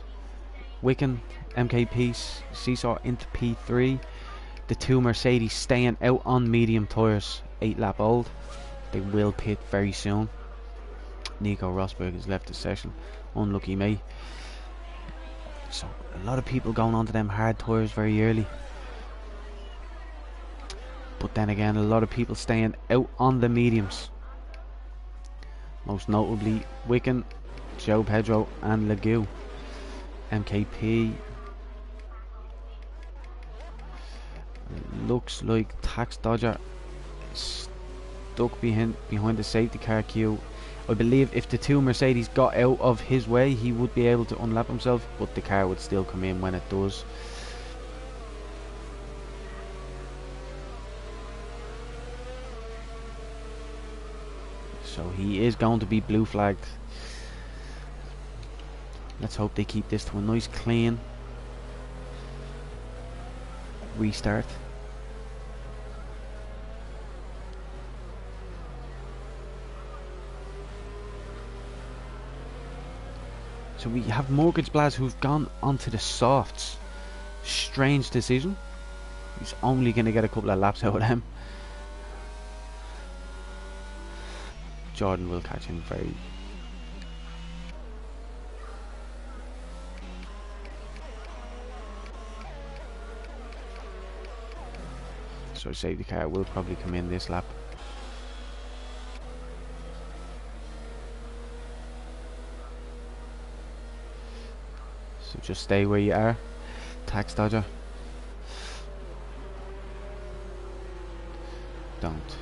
Wicken, MKP, Seesaw into P3. The two Mercedes staying out on medium tyres, 8 lap old. They will pit very soon. Nico Rosberg has left the session. Unlucky me. So a lot of people going onto them hard tyres very early. But then again, a lot of people staying out on the mediums. Most notably Wicken, Joe Pedro and Legou. MKP. Looks like Tax Dodger stuck behind the safety car queue. I believe if the two Mercedes got out of his way, he would be able to unlap himself, but the car would still come in when it does. So he is going to be blue flagged. Let's hope they keep this to a nice clean restart. So we have Mortgage Blaz who've gone onto the softs. Strange decision. He's only going to get a couple of laps out of him. Jordan will catch him very... So safety car will probably come in this lap. So just stay where you are, tax dodger. Don't.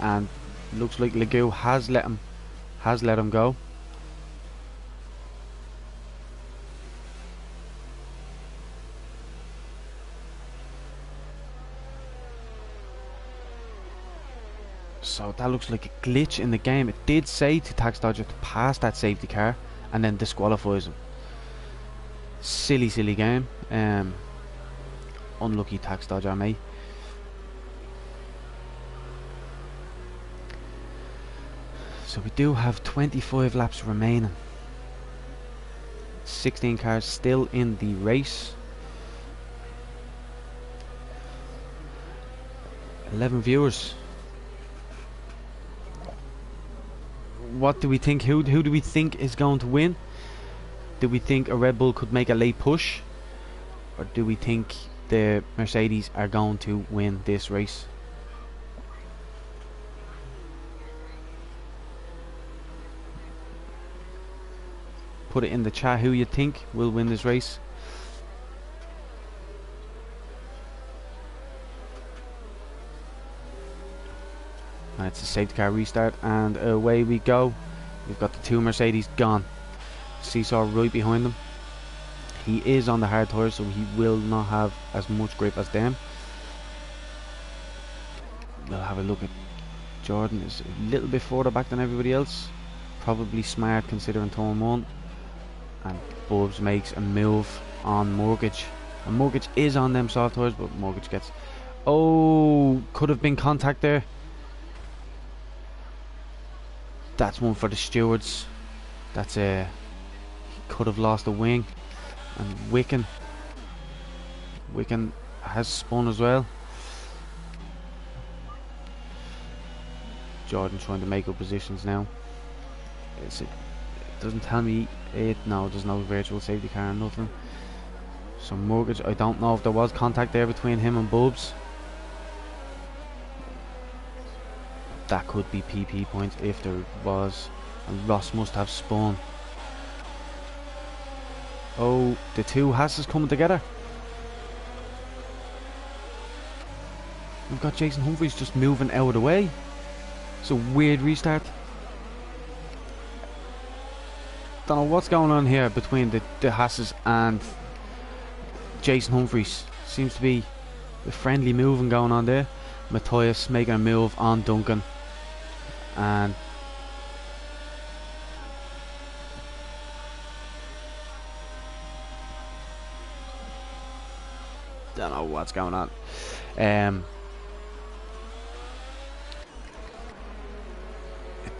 And looks like Legou has let him go. So that looks like a glitch in the game. It did say to tax dodger to pass that safety car and then disqualifies him. Silly game. Unlucky tax dodger, mate. So we do have 25 laps remaining. 16 cars still in the race. 11 viewers. What do we think? Who do we think is going to win? Do we think a Red Bull could make a late push? Or do we think the Mercedes are going to win this race? Put it in the chat who you think will win this race. And it's a safety car restart and away we go. We've got the two Mercedes gone. Seesaw right behind them. He is on the hard tyres, so he will not have as much grip as them. We'll have a look at Jordan. Is a little bit further back than everybody else. Probably smart considering turn 1. And Bubs makes a move on Mortgage. And Mortgage is on them soft tyres, but Mortgage gets... Oh, could have been contact there. That's one for the stewards. That's a... He could have lost a wing. And Wicken has spun as well. Jordan trying to make up positions now. It doesn't tell me it. No, there's no virtual safety car or nothing. So Mortgage, I don't know if there was contact there between him and Bubs. That could be PP points if there was. And Ross must have spun. Oh, the two Hasses coming together. We've got Jason Humphries just moving out of the way. It's a weird restart. Don't know what's going on here between the Hasses and Jason Humphries. Seems to be a friendly moving going on there. Matthias making a move on Duncan. And don't know what's going on.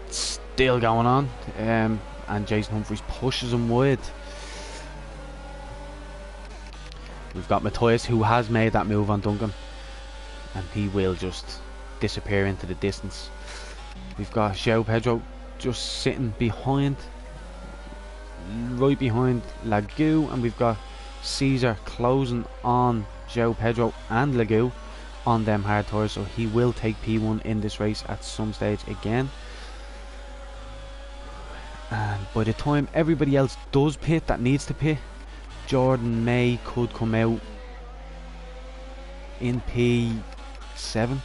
It's still going on. And Jason Humphries pushes him wide. We've got Matthias who has made that move on Duncan. And he will just disappear into the distance. We've got João Pedro just sitting behind, right behind Legou, and we've got Caesar closing on João Pedro and Legou on them hard tyres, so he will take P1 in this race at some stage again. And by the time everybody else does pit that needs to pit, Jordan May could come out in P7.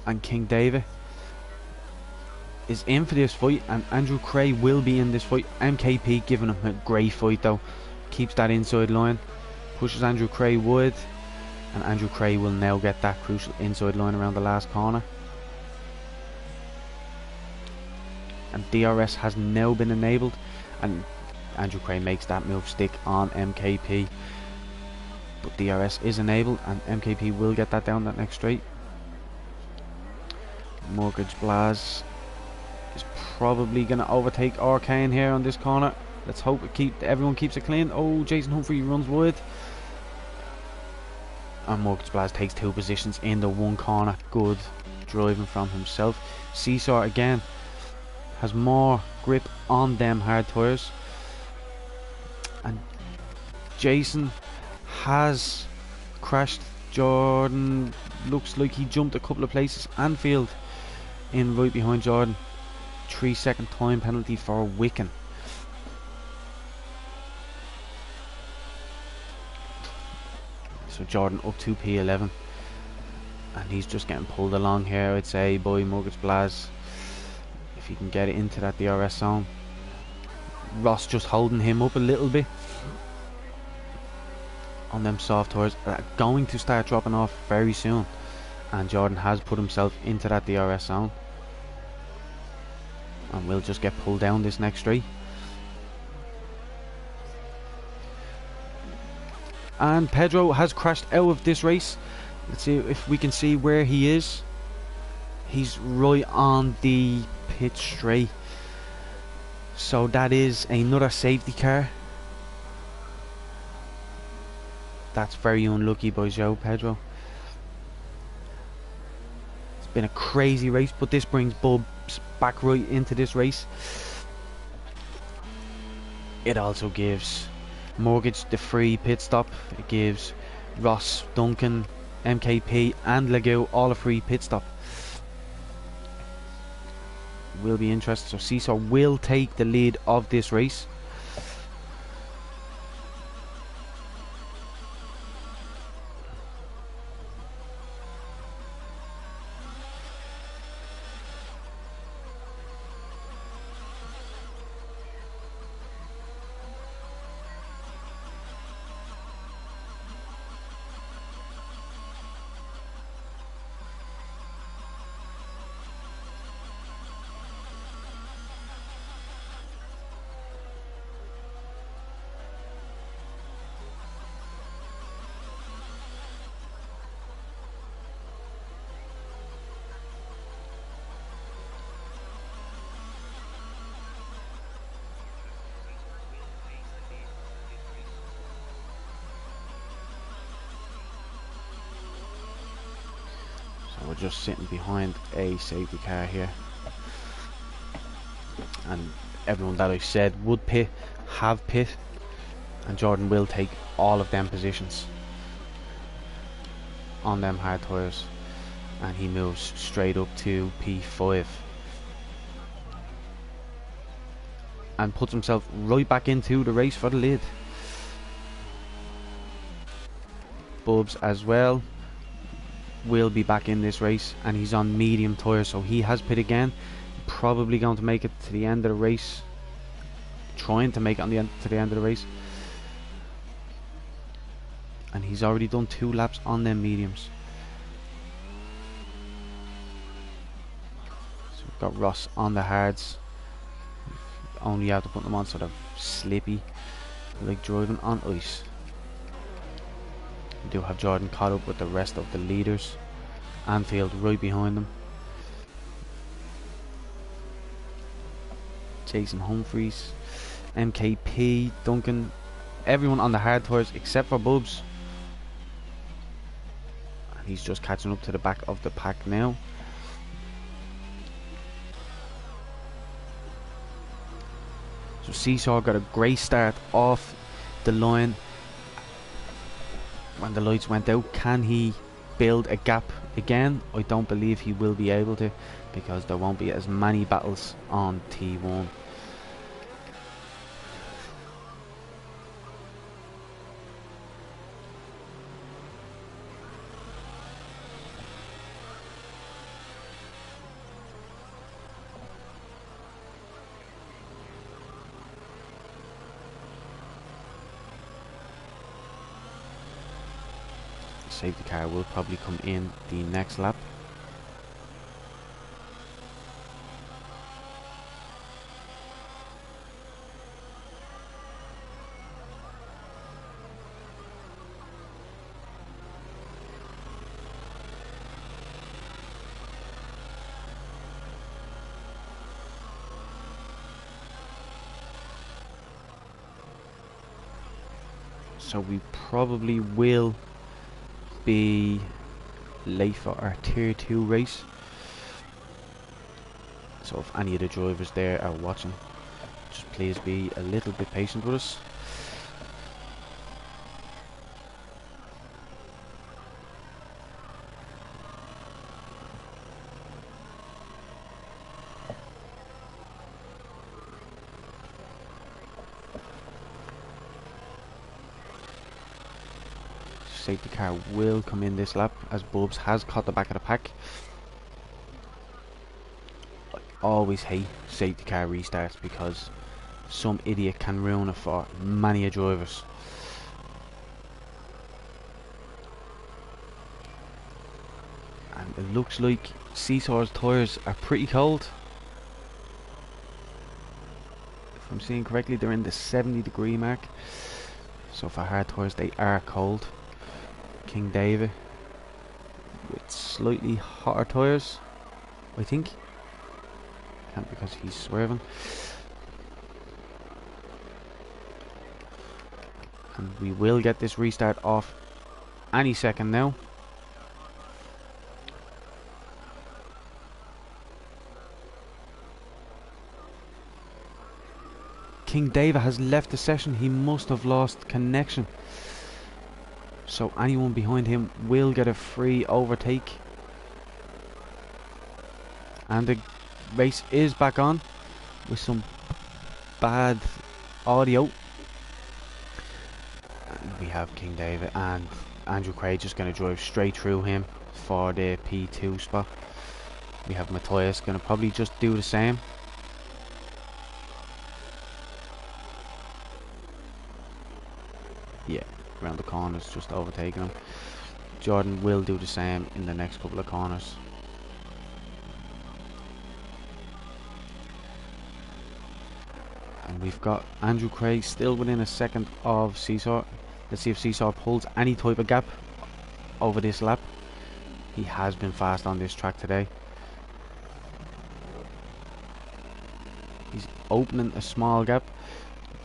And King David is in for this fight, and Andrew Cray will be in this fight. MKP giving him a great fight though. Keeps that inside line, pushes Andrew Cray wide, and Andrew Cray will now get that crucial inside line around the last corner. And DRS has now been enabled, and Andrew Cray makes that move stick on MKP. but DRS is enabled, and MKP will get that down that next straight. Mortgage Blaz is probably going to overtake Arcane here on this corner. Let's hope everyone keeps it clean. Oh, Jason Humphrey runs wide. And Mortgage Blaz takes 2 positions in the 1 corner. Good driving from himself. Seesaw again has more grip on them hard tyres. And Jason has crashed. Jordan looks like he jumped a couple of places. Anfield in right behind Jordan. 3-second time penalty for Wicken. So Jordan up to P11, and he's just getting pulled along here, I'd say, by Mortgage Blaz, if he can get it into that DRS zone. Ross just holding him up a little bit on them soft tyres, going to start dropping off very soon, and Jordan has put himself into that DRS zone and will just get pulled down this next straight. And Pedro has crashed out of this race. Let's see if we can see where he is. He's right on the pit straight, so that is another safety car. That's very unlucky by João Pedro. It's been a crazy race, but this brings Bubs back right into this race. It also gives Mortgage the free pit stop. It gives Ross, Duncan, MKP and Legou all a free pit stop. Will be interesting. So Seesaw will take the lead of this race. We're just sitting behind a safety car here, and everyone that I said would pit have pit, and Jordan will take all of them positions on them hard tyres, and he moves straight up to P5 and puts himself right back into the race for the lead. Bubs as well will be back in this race, and he's on medium tyres, so he has pit again. Probably going to make it to the end of the race, trying to make it to the end of the race, and he's already done 2 laps on them mediums. So we've got Ross on the hards. Only have to put them on so they're slippy, like driving on ice. We do have Jordan caught up with the rest of the leaders. Anfield right behind them. Jason Humphreys, MKP, Duncan, everyone on the hard tyres except for Bubs. And he's just catching up to the back of the pack now. So Seesaw got a great start off the line. When the lights went out, can he build a gap again? I don't believe he will be able to, because there won't be as many battles on T1. Safety car will probably come in the next lap. so we probably will be late for our tier 2 race. So if any of the drivers there are watching, just please be a little bit patient with us. Safety car will come in this lap as Bubs has caught the back of the pack. I always hate safety car restarts because some idiot can ruin it for many a drivers. And it looks like Seesaw's tyres are pretty cold. If I'm seeing correctly, they're in the 70-degree mark. So for hard tyres, they are cold. King David with slightly hotter tyres, I think. Can't because he's swerving. And we will get this restart off any second now. King David has left the session. He must have lost connection. So anyone behind him will get a free overtake. And the race is back on with some bad audio. And we have King David and Andrew Craig just going to drive straight through him for the P2 spot. We have Matthias going to probably just do the same. Yeah, around the corners, just overtaking him. Jordan will do the same in the next couple of corners. And we've got Andrew Craig still within a second of Seesaw. Let's see if Seesaw pulls any type of gap over this lap. He has been fast on this track today. He's opening a small gap.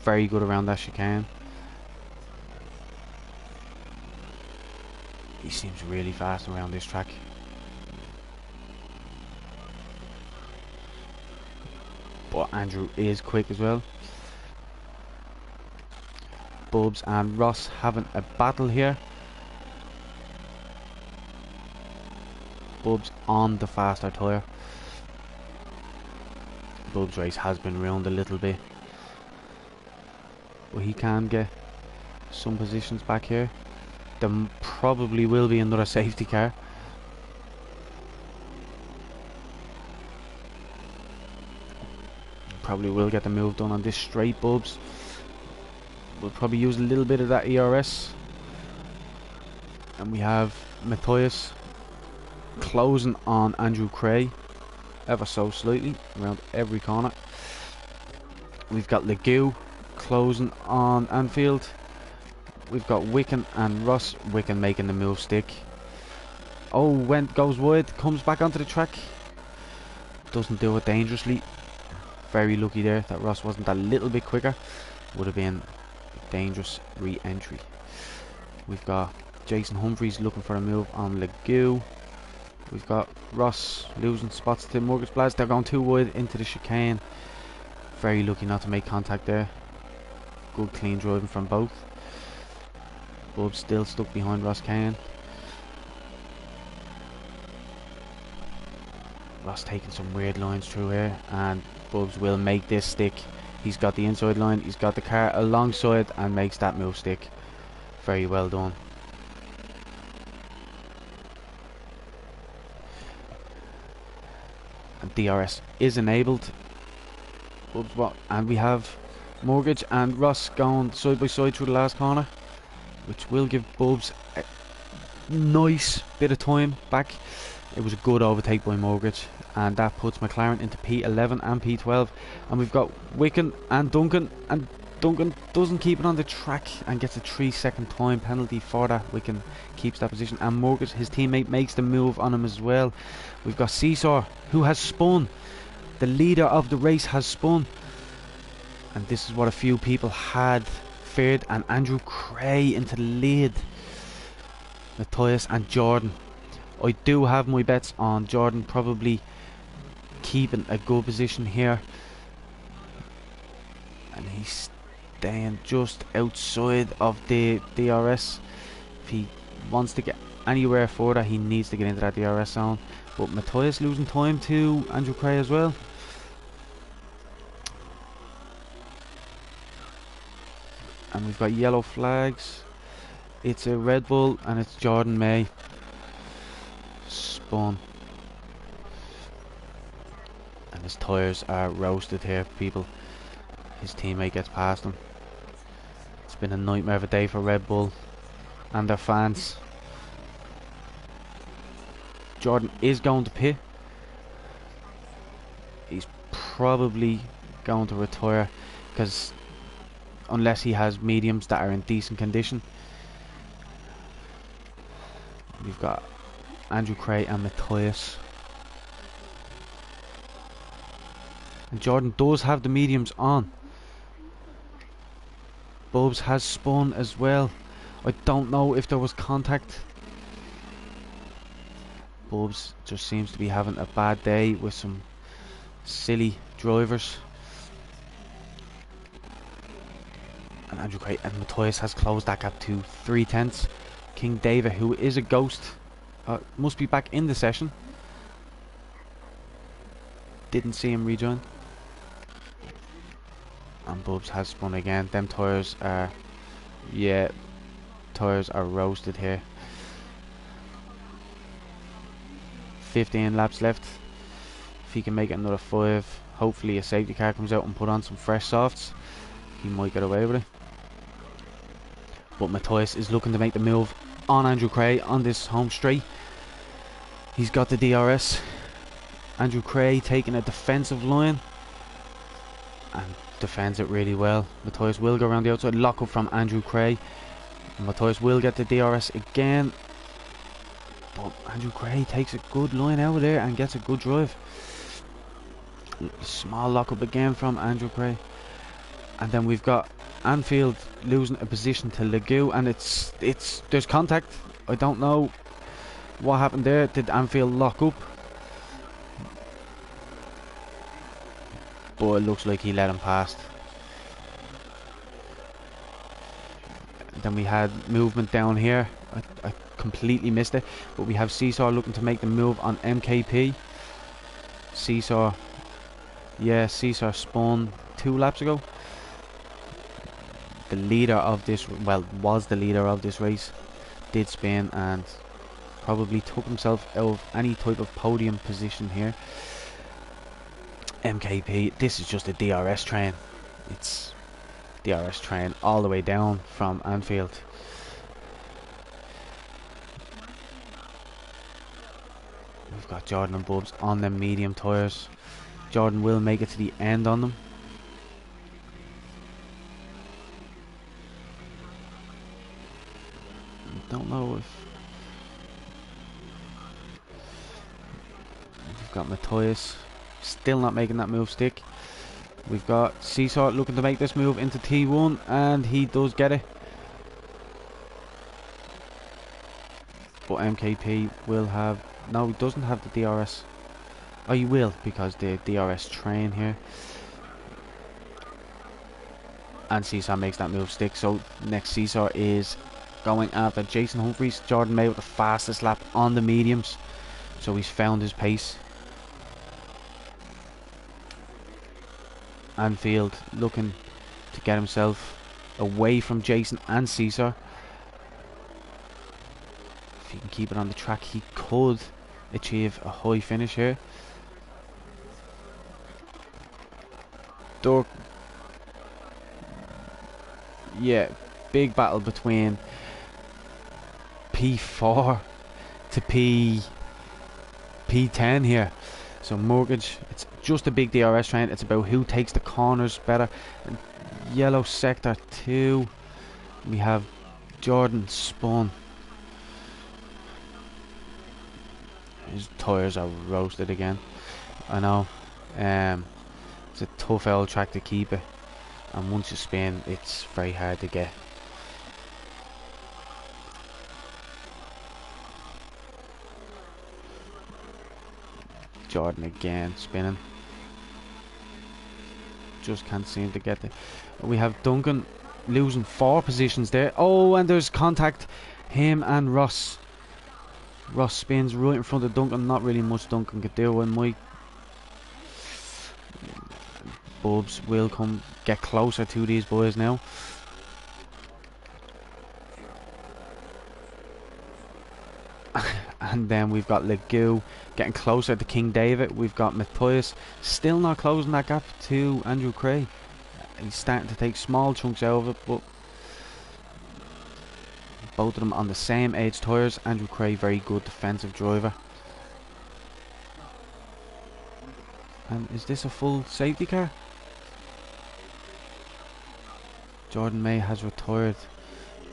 Very good around that chicane. He seems really fast around this track. But Andrew is quick as well. Bubs and Ross having a battle here. Bubs on the faster tyre. Bubs' race has been ruined a little bit, but he can get some positions back here. There probably will be another safety car. Probably will get the move done on this straight, Bubs. We'll probably use a little bit of that ERS. And we have Matthias closing on Andrew Cray ever so slightly around every corner. We've got Legoo closing on Anfield. We've got Wicken and Ross. Wicken making the move stick. Oh, goes wide, comes back onto the track. Doesn't do it dangerously. Very lucky there that Ross wasn't a little bit quicker. Would have been a dangerous re-entry. We've got Jason Humphreys looking for a move on Legoo. We've got Ross losing spots to Mortgage Blast. They're going too wide into the chicane. Very lucky not to make contact there. Good clean driving from both. Bubs still stuck behind Ross Kane. Ross taking some weird lines through here, and Bubs will make this stick. He's got the inside line, he's got the car alongside and makes that move stick. Very well done. And DRS is enabled. Bubs, and we have Mortgage and Ross going side by side through the last corner, which will give Bubs a nice bit of time back. It was a good overtake by Mortgage, and that puts McLaren into P11 and P12. And we've got Wicken and Duncan doesn't keep it on the track and gets a 3-second time penalty for that. Wicken keeps that position, and Mortgage, his teammate, makes the move on him as well. We've got Seesaw, who has spun. The leader of the race has spun, and this is what a few people had third, and Andrew Cray into the lead. Matthias and Jordan. I do have my bets on Jordan probably keeping a good position here, and he's staying just outside of the DRS. If he wants to get anywhere further, he needs to get into that DRS zone. But Matthias losing time to Andrew Cray as well. And we've got yellow flags. It's a Red Bull and it's Jordan May. Spun. And his tyres are roasted here, people. His teammate gets past him. It's been a nightmare of a day for Red Bull and their fans. Jordan is going to pit. He's probably going to retire, because unless he has mediums that are in decent condition. We've got Andrew Cray and Matthias. And Jordan does have the mediums on. Bubs has spun as well. I don't know if there was contact. Bubs just seems to be having a bad day with some silly drivers. And Andrew Cray and Matthias has closed that gap to 3/10. King David, who is a ghost, must be back in the session. Didn't see him rejoin. And Bubs has spun again. Them tyres are, yeah, tyres are roasted here. 15 laps left. If he can make it another 5, hopefully a safety car comes out and put on some fresh softs, he might get away with it. But Matthias is looking to make the move on Andrew Cray on this home straight. He's got the DRS. Andrew Cray taking a defensive line and defends it really well. Matthias will go around the outside, lock up from Andrew Cray. Matthias will get the DRS again, but Andrew Cray takes a good line out of there and gets a good drive. Small lock up again from Andrew Cray. And then we've got Anfield losing a position to Legou, and there's contact. I don't know what happened there. Did Anfield lock up? But it looks like he let him past. Then we had movement down here. I completely missed it, but we have Seesaw looking to make the move on MKP. Seesaw, yeah, Seesaw spun 2 laps ago. The leader of this, well, was the leader of this race, did spin and probably took himself out of any type of podium position here. MKP, this is just a DRS train. It's DRS train all the way down from Anfield. We've got Jordan and Bubs on them medium tyres. Jordan will make it to the end on them. Don't know if we've got Matthias still not making that move stick. We've got Seesaw looking to make this move into T1, and he does get it. But MKP will have, no, he doesn't have the DRS. Oh, he will, because the DRS train here. And Seesaw makes that move stick. So next Seesaw is going after Jason Humphries. Jordan May with the fastest lap on the mediums, so he's found his pace. Anfield looking to get himself away from Jason and Seesaw. If he can keep it on the track, he could achieve a high finish here. Dirk, yeah, big battle between P4 to P10 here. So Mortgage, it's just a big DRS train. It's about who takes the corners better. And yellow sector 2, we have Jordan spun. His tyres are roasted again. I know. It's a tough old track to keep it. and once you spin, it's very hard to get. Jordan again spinning. Just can't seem to get it. We have Duncan losing 4 positions there. Oh, and there's contact. Him and Ross. Ross spins right in front of Duncan. Not really much Duncan could do. And Mike Bubs will come get closer to these boys now. And then we've got Legoo getting closer to King David. We've got Matthias still not closing that gap to Andrew Cray. He's starting to take small chunks out of it, but both of them on the same age tyres. Andrew Cray, very good defensive driver. And is this a full safety car? Jordan May has retired.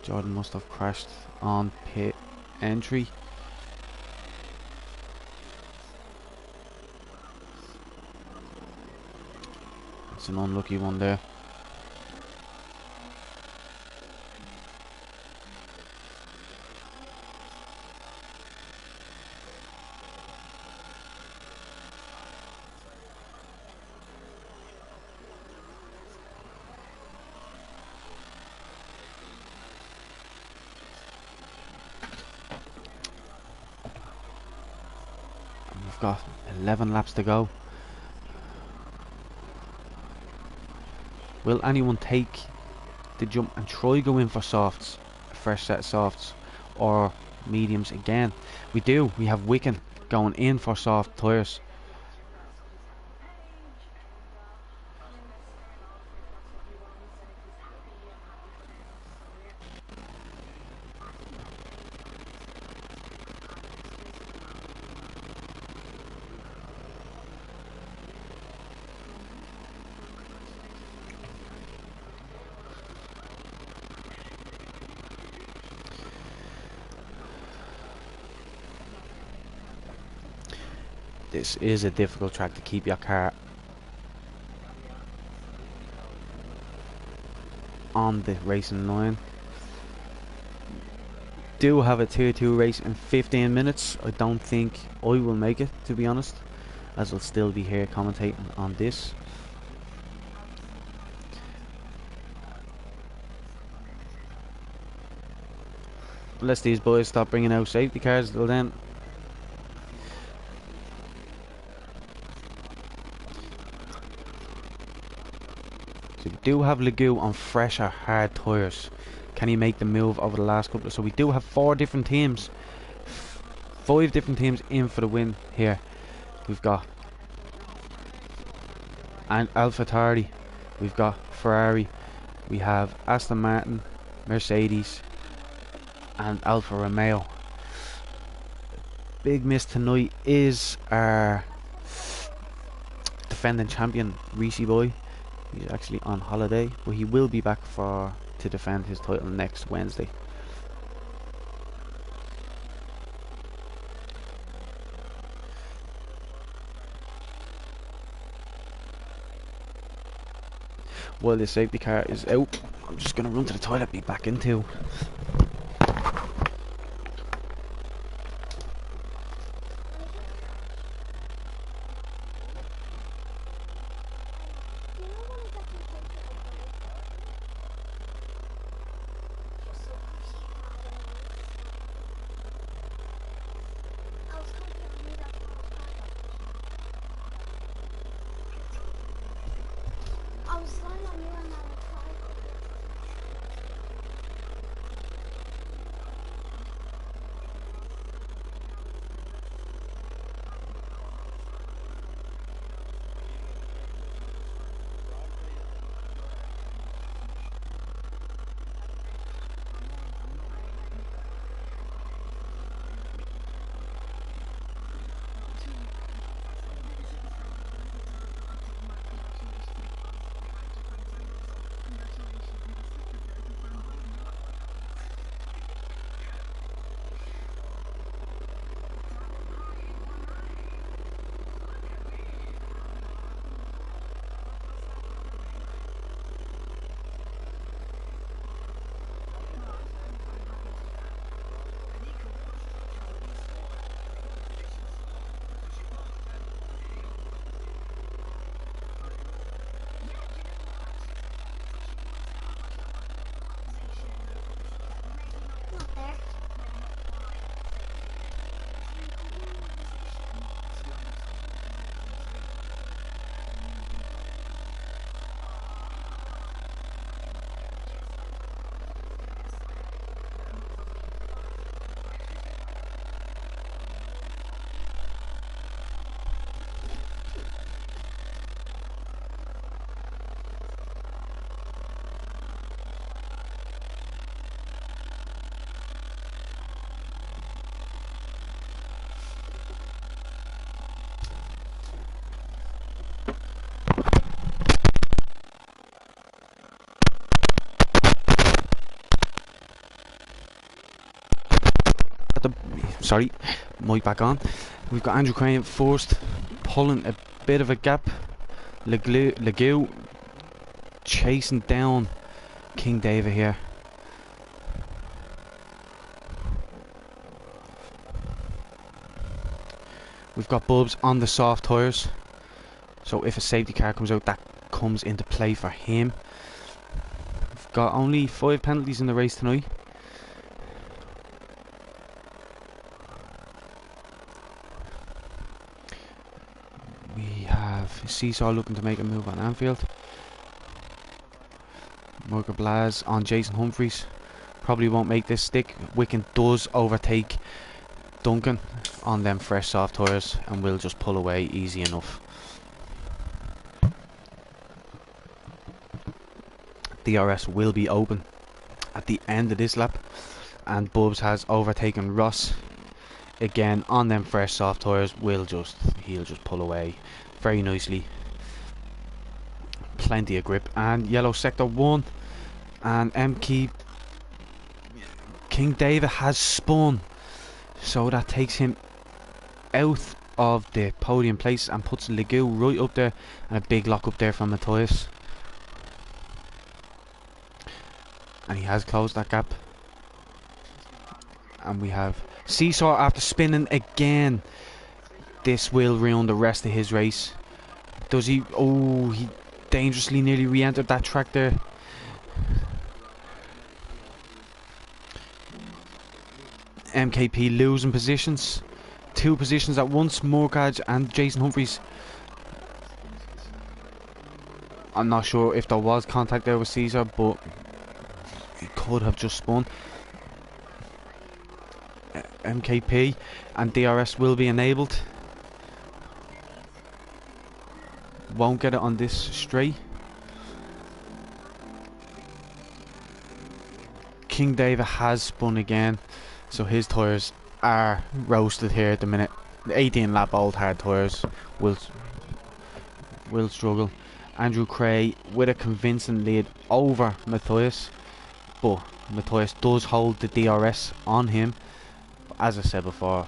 Jordan must have crashed on pit entry. It's an unlucky one there. We've got 11 laps to go. Will anyone take the jump and try go in for softs, a fresh set of softs, or mediums again? We do. We have Wicken going in for soft tyres. This is a difficult track to keep your car on the racing line. Do have a tier 2 race in 15 minutes. I don't think I will make it, to be honest, as I'll still be here commentating on this. Unless these boys stop bringing out safety cars till then. So we do have Legoo on fresher, hard tyres. Can he make the move over the last couple? So we do have 4 different teams. 5 different teams in for the win here. We've got AlphaTauri, we've got Ferrari, we have Aston Martin, Mercedes, and Alfa Romeo. Big miss tonight is our defending champion, Reese Boy. He's actually on holiday, but he will be back to defend his title next Wednesday. While the safety car is out, I'm just going to run to the toilet, be back in 2. the... Sorry, mic back on. We've got Andrew Crane first, pulling a bit of a gap. Legou chasing down King David here. We've got Bubs on the soft tyres, so if a safety car comes out, that comes into play for him. We've got only 5 penalties in the race tonight. We have Seesaw looking to make a move on Anfield. Morgan Blaz on Jason Humphreys. Probably won't make this stick. Wicken does overtake Duncan on them fresh soft tyres and will just pull away easy enough. DRS will be open at the end of this lap, and Bubs has overtaken Ross again on them fresh soft tyres. He'll just pull away very nicely. Plenty of grip. And yellow sector 1, and King David has spun, so that takes him out of the podium place and puts Legou right up there, and a big lock up there from Matthias. And he has closed that gap. And we have Seesaw after spinning again. This will ruin the rest of his race. Does he? Oh, he dangerously nearly re-entered that track there. MKP losing positions. 2 positions at once. Morgage and Jason Humphreys. I'm not sure if there was contact there with Caesar, but he could have just spun. MKP and DRS will be enabled. Won't get it on this straight. King David has spun again, so his tyres are roasted here at the minute. The 18 lap old hard tyres will struggle. Andrew Cray with a convincing lead over Matthias, but Matthias does hold the DRS on him. As I said before,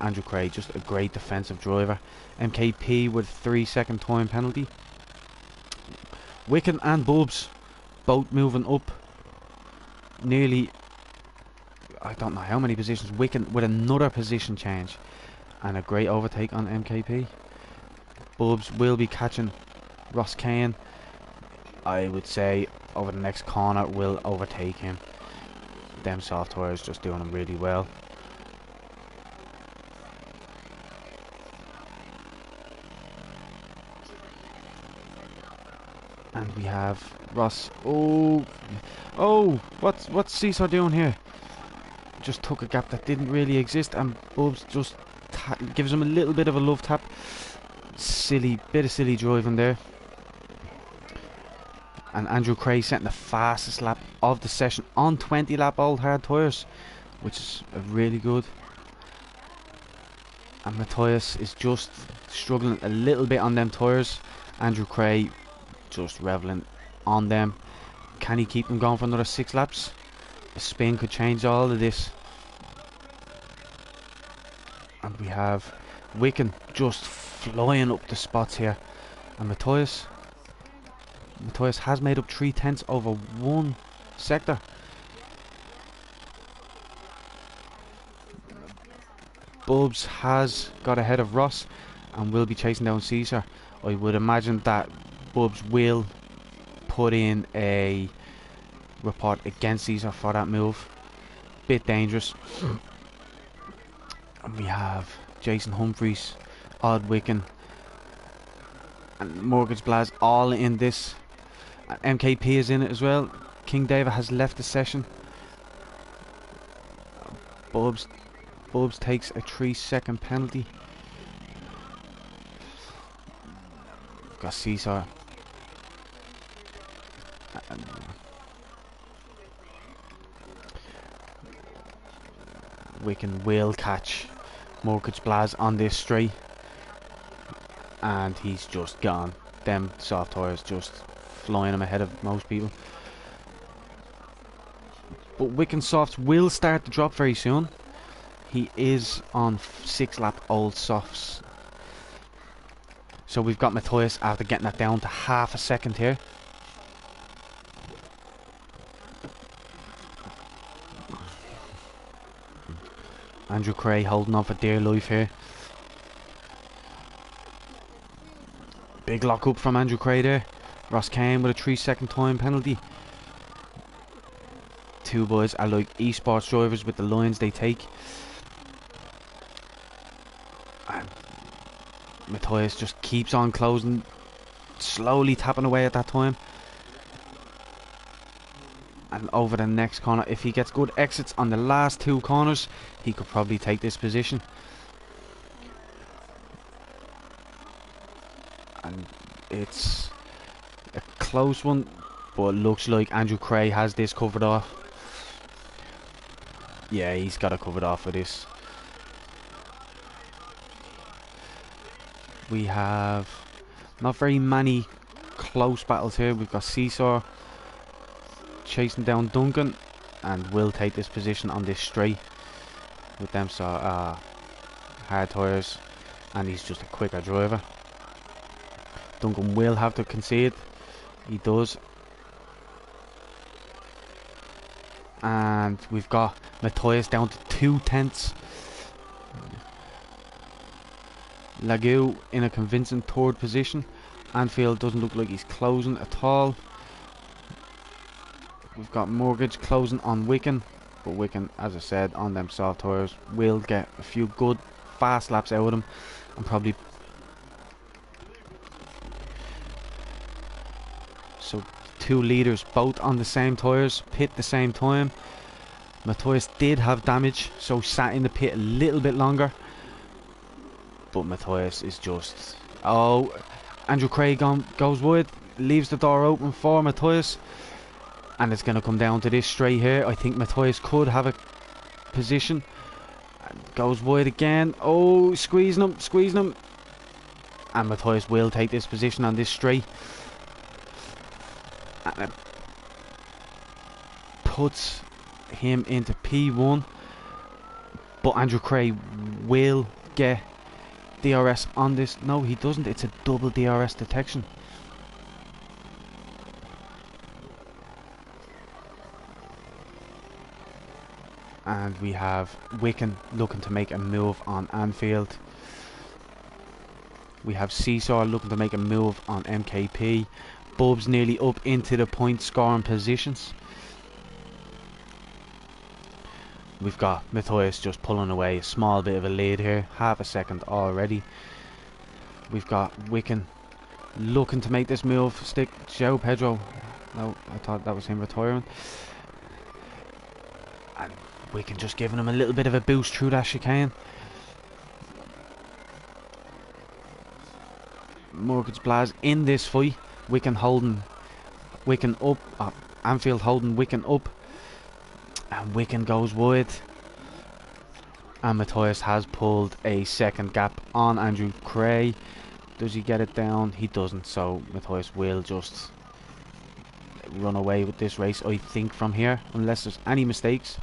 Andrew Cray just a great defensive driver. MKP with 3-second time penalty. Wicken and Bubs both moving up nearly, I don't know how many positions. Wicken with another position change and a great overtake on MKP. Bubs will be catching Ross Kane. I would say over the next corner will overtake him. Them soft tyres just doing him really well. And we have Ross. Oh, what's Seesaw doing here? Just took a gap that didn't really exist, and Bubs just gives him a little bit of a love tap. Bit of silly driving there. And Andrew Cray setting the fastest lap of the session on 20 lap old hard tyres, which is really good. And Matthias is just struggling a little bit on them tyres. Andrew Cray just reveling on them. Can he keep them going for another 6 laps? A spin could change all of this. And we have Wicken just flying up the spots here. And Matthias has made up 3/10 over 1 sector. Bubs has got ahead of Ross and will be chasing down Caesar. I would imagine that Bubs will put in a report against Caesar for that move. Bit dangerous. And we have Jason Humphreys, Odd Wicken and Mortgage Blaz all in this. MKP is in it as well. King David has left the session. Bubs takes a 3-second penalty. We've got Seesaw. Wicken will catch Mortgage Blaz on this straight, and he's just gone. Them soft tyres just flying him ahead of most people. But Wicken softs will start to drop very soon. He is on 6 lap old softs. So we've got Matthias after getting that down to half a second here. Andrew Cray holding on for dear life here. Big lock up from Andrew Cray there. Ross Kane with a 3-second time penalty. Two boys are like esports drivers with the lines they take. And Matthias just keeps on closing, slowly tapping away at that time. And over the next corner, if he gets good exits on the last 2 corners, he could probably take this position. And it's a close one, but it looks like Andrew Cray has this covered off. Yeah, he's got it covered off for this. We have not very many close battles here. We've got Seesaw chasing down Duncan, and will take this position on this straight with them hard tyres, and he's just a quicker driver. Duncan will have to concede. He does. And we've got Matthias down to 2/10. Lagou in a convincing 3rd position. Anfield doesn't look like he's closing at all. We've got Mortgage closing on Wicken, but Wicken, as I said, on them soft tyres, will get a few good fast laps out of them, and probably. So 2 leaders both on the same tyres, pit the same time. Matthias did have damage, so sat in the pit a little bit longer. But Matthias is just... Oh, Andrew Craig goes wide, leaves the door open for Matthias. And it's going to come down to this straight here. I think Matthias could have a position. And goes wide again. Oh, squeezing him. And Matthias will take this position on this straight. And it puts him into P1. But Andrew Cray will get DRS on this. No, he doesn't. It's a double DRS detection. And we have Wicken looking to make a move on Anfield. We have Seesaw looking to make a move on MKP. Bub's nearly up into the point scoring positions. We've got Matthias just pulling away a small bit of a lead here. Half a second already. We've got Wicken looking to make this move. Stick João Pedro. No, I thought that was him retiring. And Wicken just giving him a little bit of a boost through that chicane. Mortgage Blaz in this fight. Wicken holding Wicken up. Anfield holding Wicken up. And Wicken goes wide. And Matthias has pulled a second gap on Andrew Cray. Does he get it down? He doesn't. So Matthias will just run away with this race, I think, from here, unless there's any mistakes,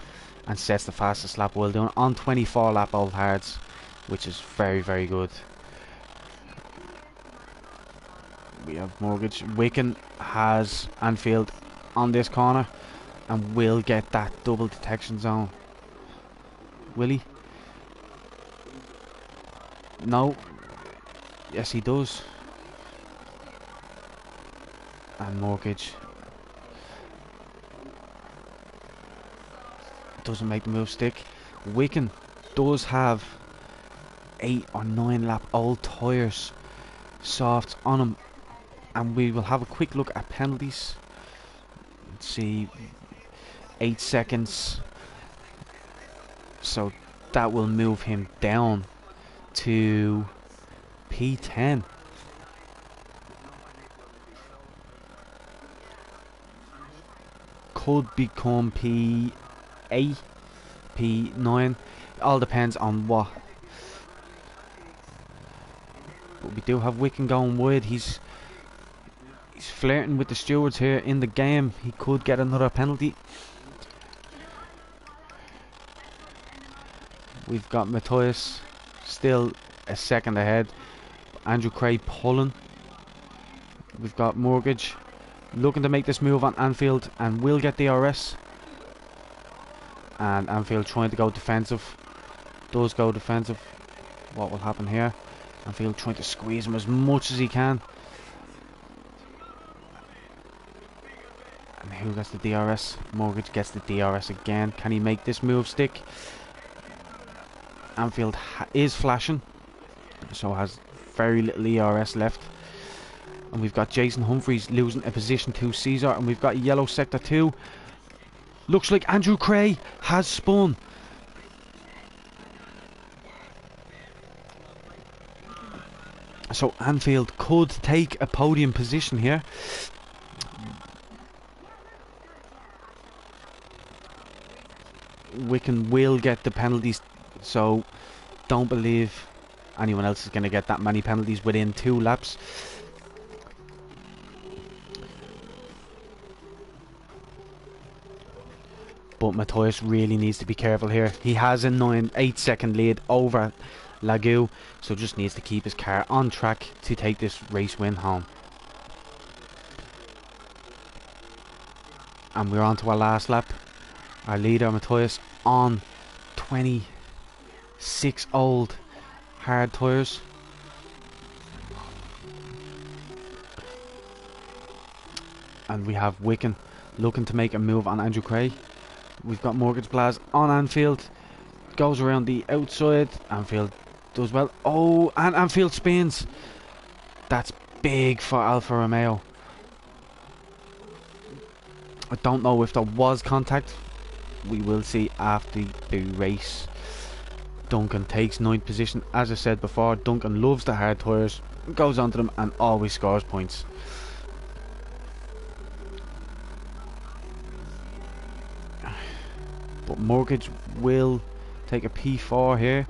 and sets the fastest lap while doing on 24 lap old hards, which is very, very good. We have Mortgage. Wicken has Anfield on this corner and will get that double detection zone. Will he? No. Yes, he does. And Mortgage doesn't make the move stick. Wicken does have 8 or 9 lap old tyres, softs on him, and we will have a quick look at penalties. Let's see, 8 seconds, so that will move him down to P10. Could become P8, P9, all depends on what. But we do have Wicken going wide. He's flirting with the stewards here in the game. He could get another penalty. We've got Matthias still a second ahead. Andrew Cray pulling. We've got Mortgage looking to make this move on Anfield and will get DRS. And Anfield trying to go defensive. Does go defensive. What will happen here? Anfield trying to squeeze him as much as he can. And who gets the DRS? Mortgage gets the DRS again. Can he make this move stick? Anfield is flashing, so has very little ERS left. And we've got Jason Humphreys losing a position to Caesar, and we've got yellow sector 2. Looks like Andrew Cray has spun. So Anfield could take a podium position here. Wicken will get the penalties, so don't believe anyone else is going to get that many penalties within 2 laps. But Matthias really needs to be careful here. He has a 8-second lead over Lagu, so just needs to keep his car on track to take this race win home. And we're on to our last lap. Our leader Matthias on 26 old hard tyres. And we have Wicken looking to make a move on Andrew Cray. We've got Mortgage Blaz on Anfield. Goes around the outside. Anfield does well. Oh, and Anfield spins. That's big for Alfa Romeo. I don't know if there was contact. We will see after the race. Duncan takes 9th position. As I said before, Duncan loves the hard tyres, goes onto them and always scores points. But Mortgage will take a P4 here.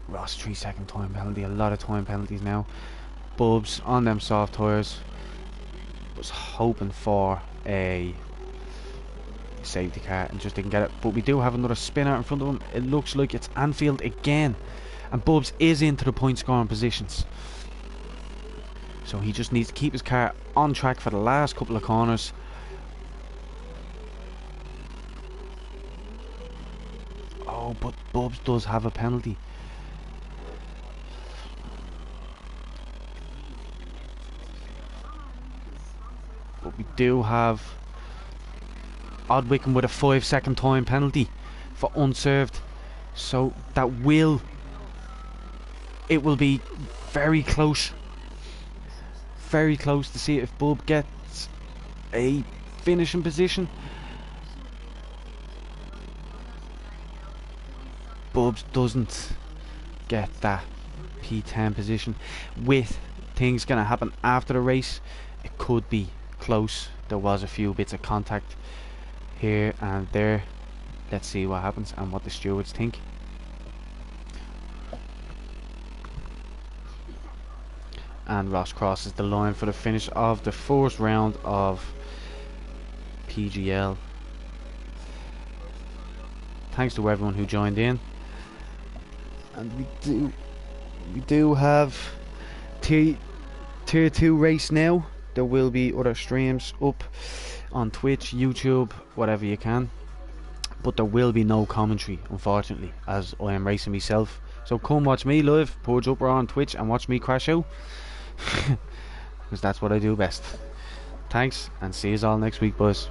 Ross 3-second time penalty, a lot of time penalties now. Bubs on them soft tyres. Was hoping for a safety car and just didn't get it, but we do have another spinner in front of him. It looks like it's Anfield again, and Bubs is into the point scoring positions, so he just needs to keep his car on track for the last couple of corners. Oh, but Bubs does have a penalty. But we do have Odd Wickham with a 5-second time penalty for unserved, so that will be very close to see if Bub gets a finishing position. Bubs doesn't get that P10 position. With things gonna happen after the race, it could be close. There was a few bits of contact here and there. Let's see what happens and what the stewards think. And Ross crosses the line for the finish of the first round of PGL. Thanks to everyone who joined in. And we do have tier 2 race now. There will be other streams up on Twitch, YouTube, whatever you can, but there will be no commentary, unfortunately, as I am racing myself. So come watch me live, Purge-Uproar on Twitch, and watch me crash out, because that's what I do best. Thanks, and see you all next week, boys.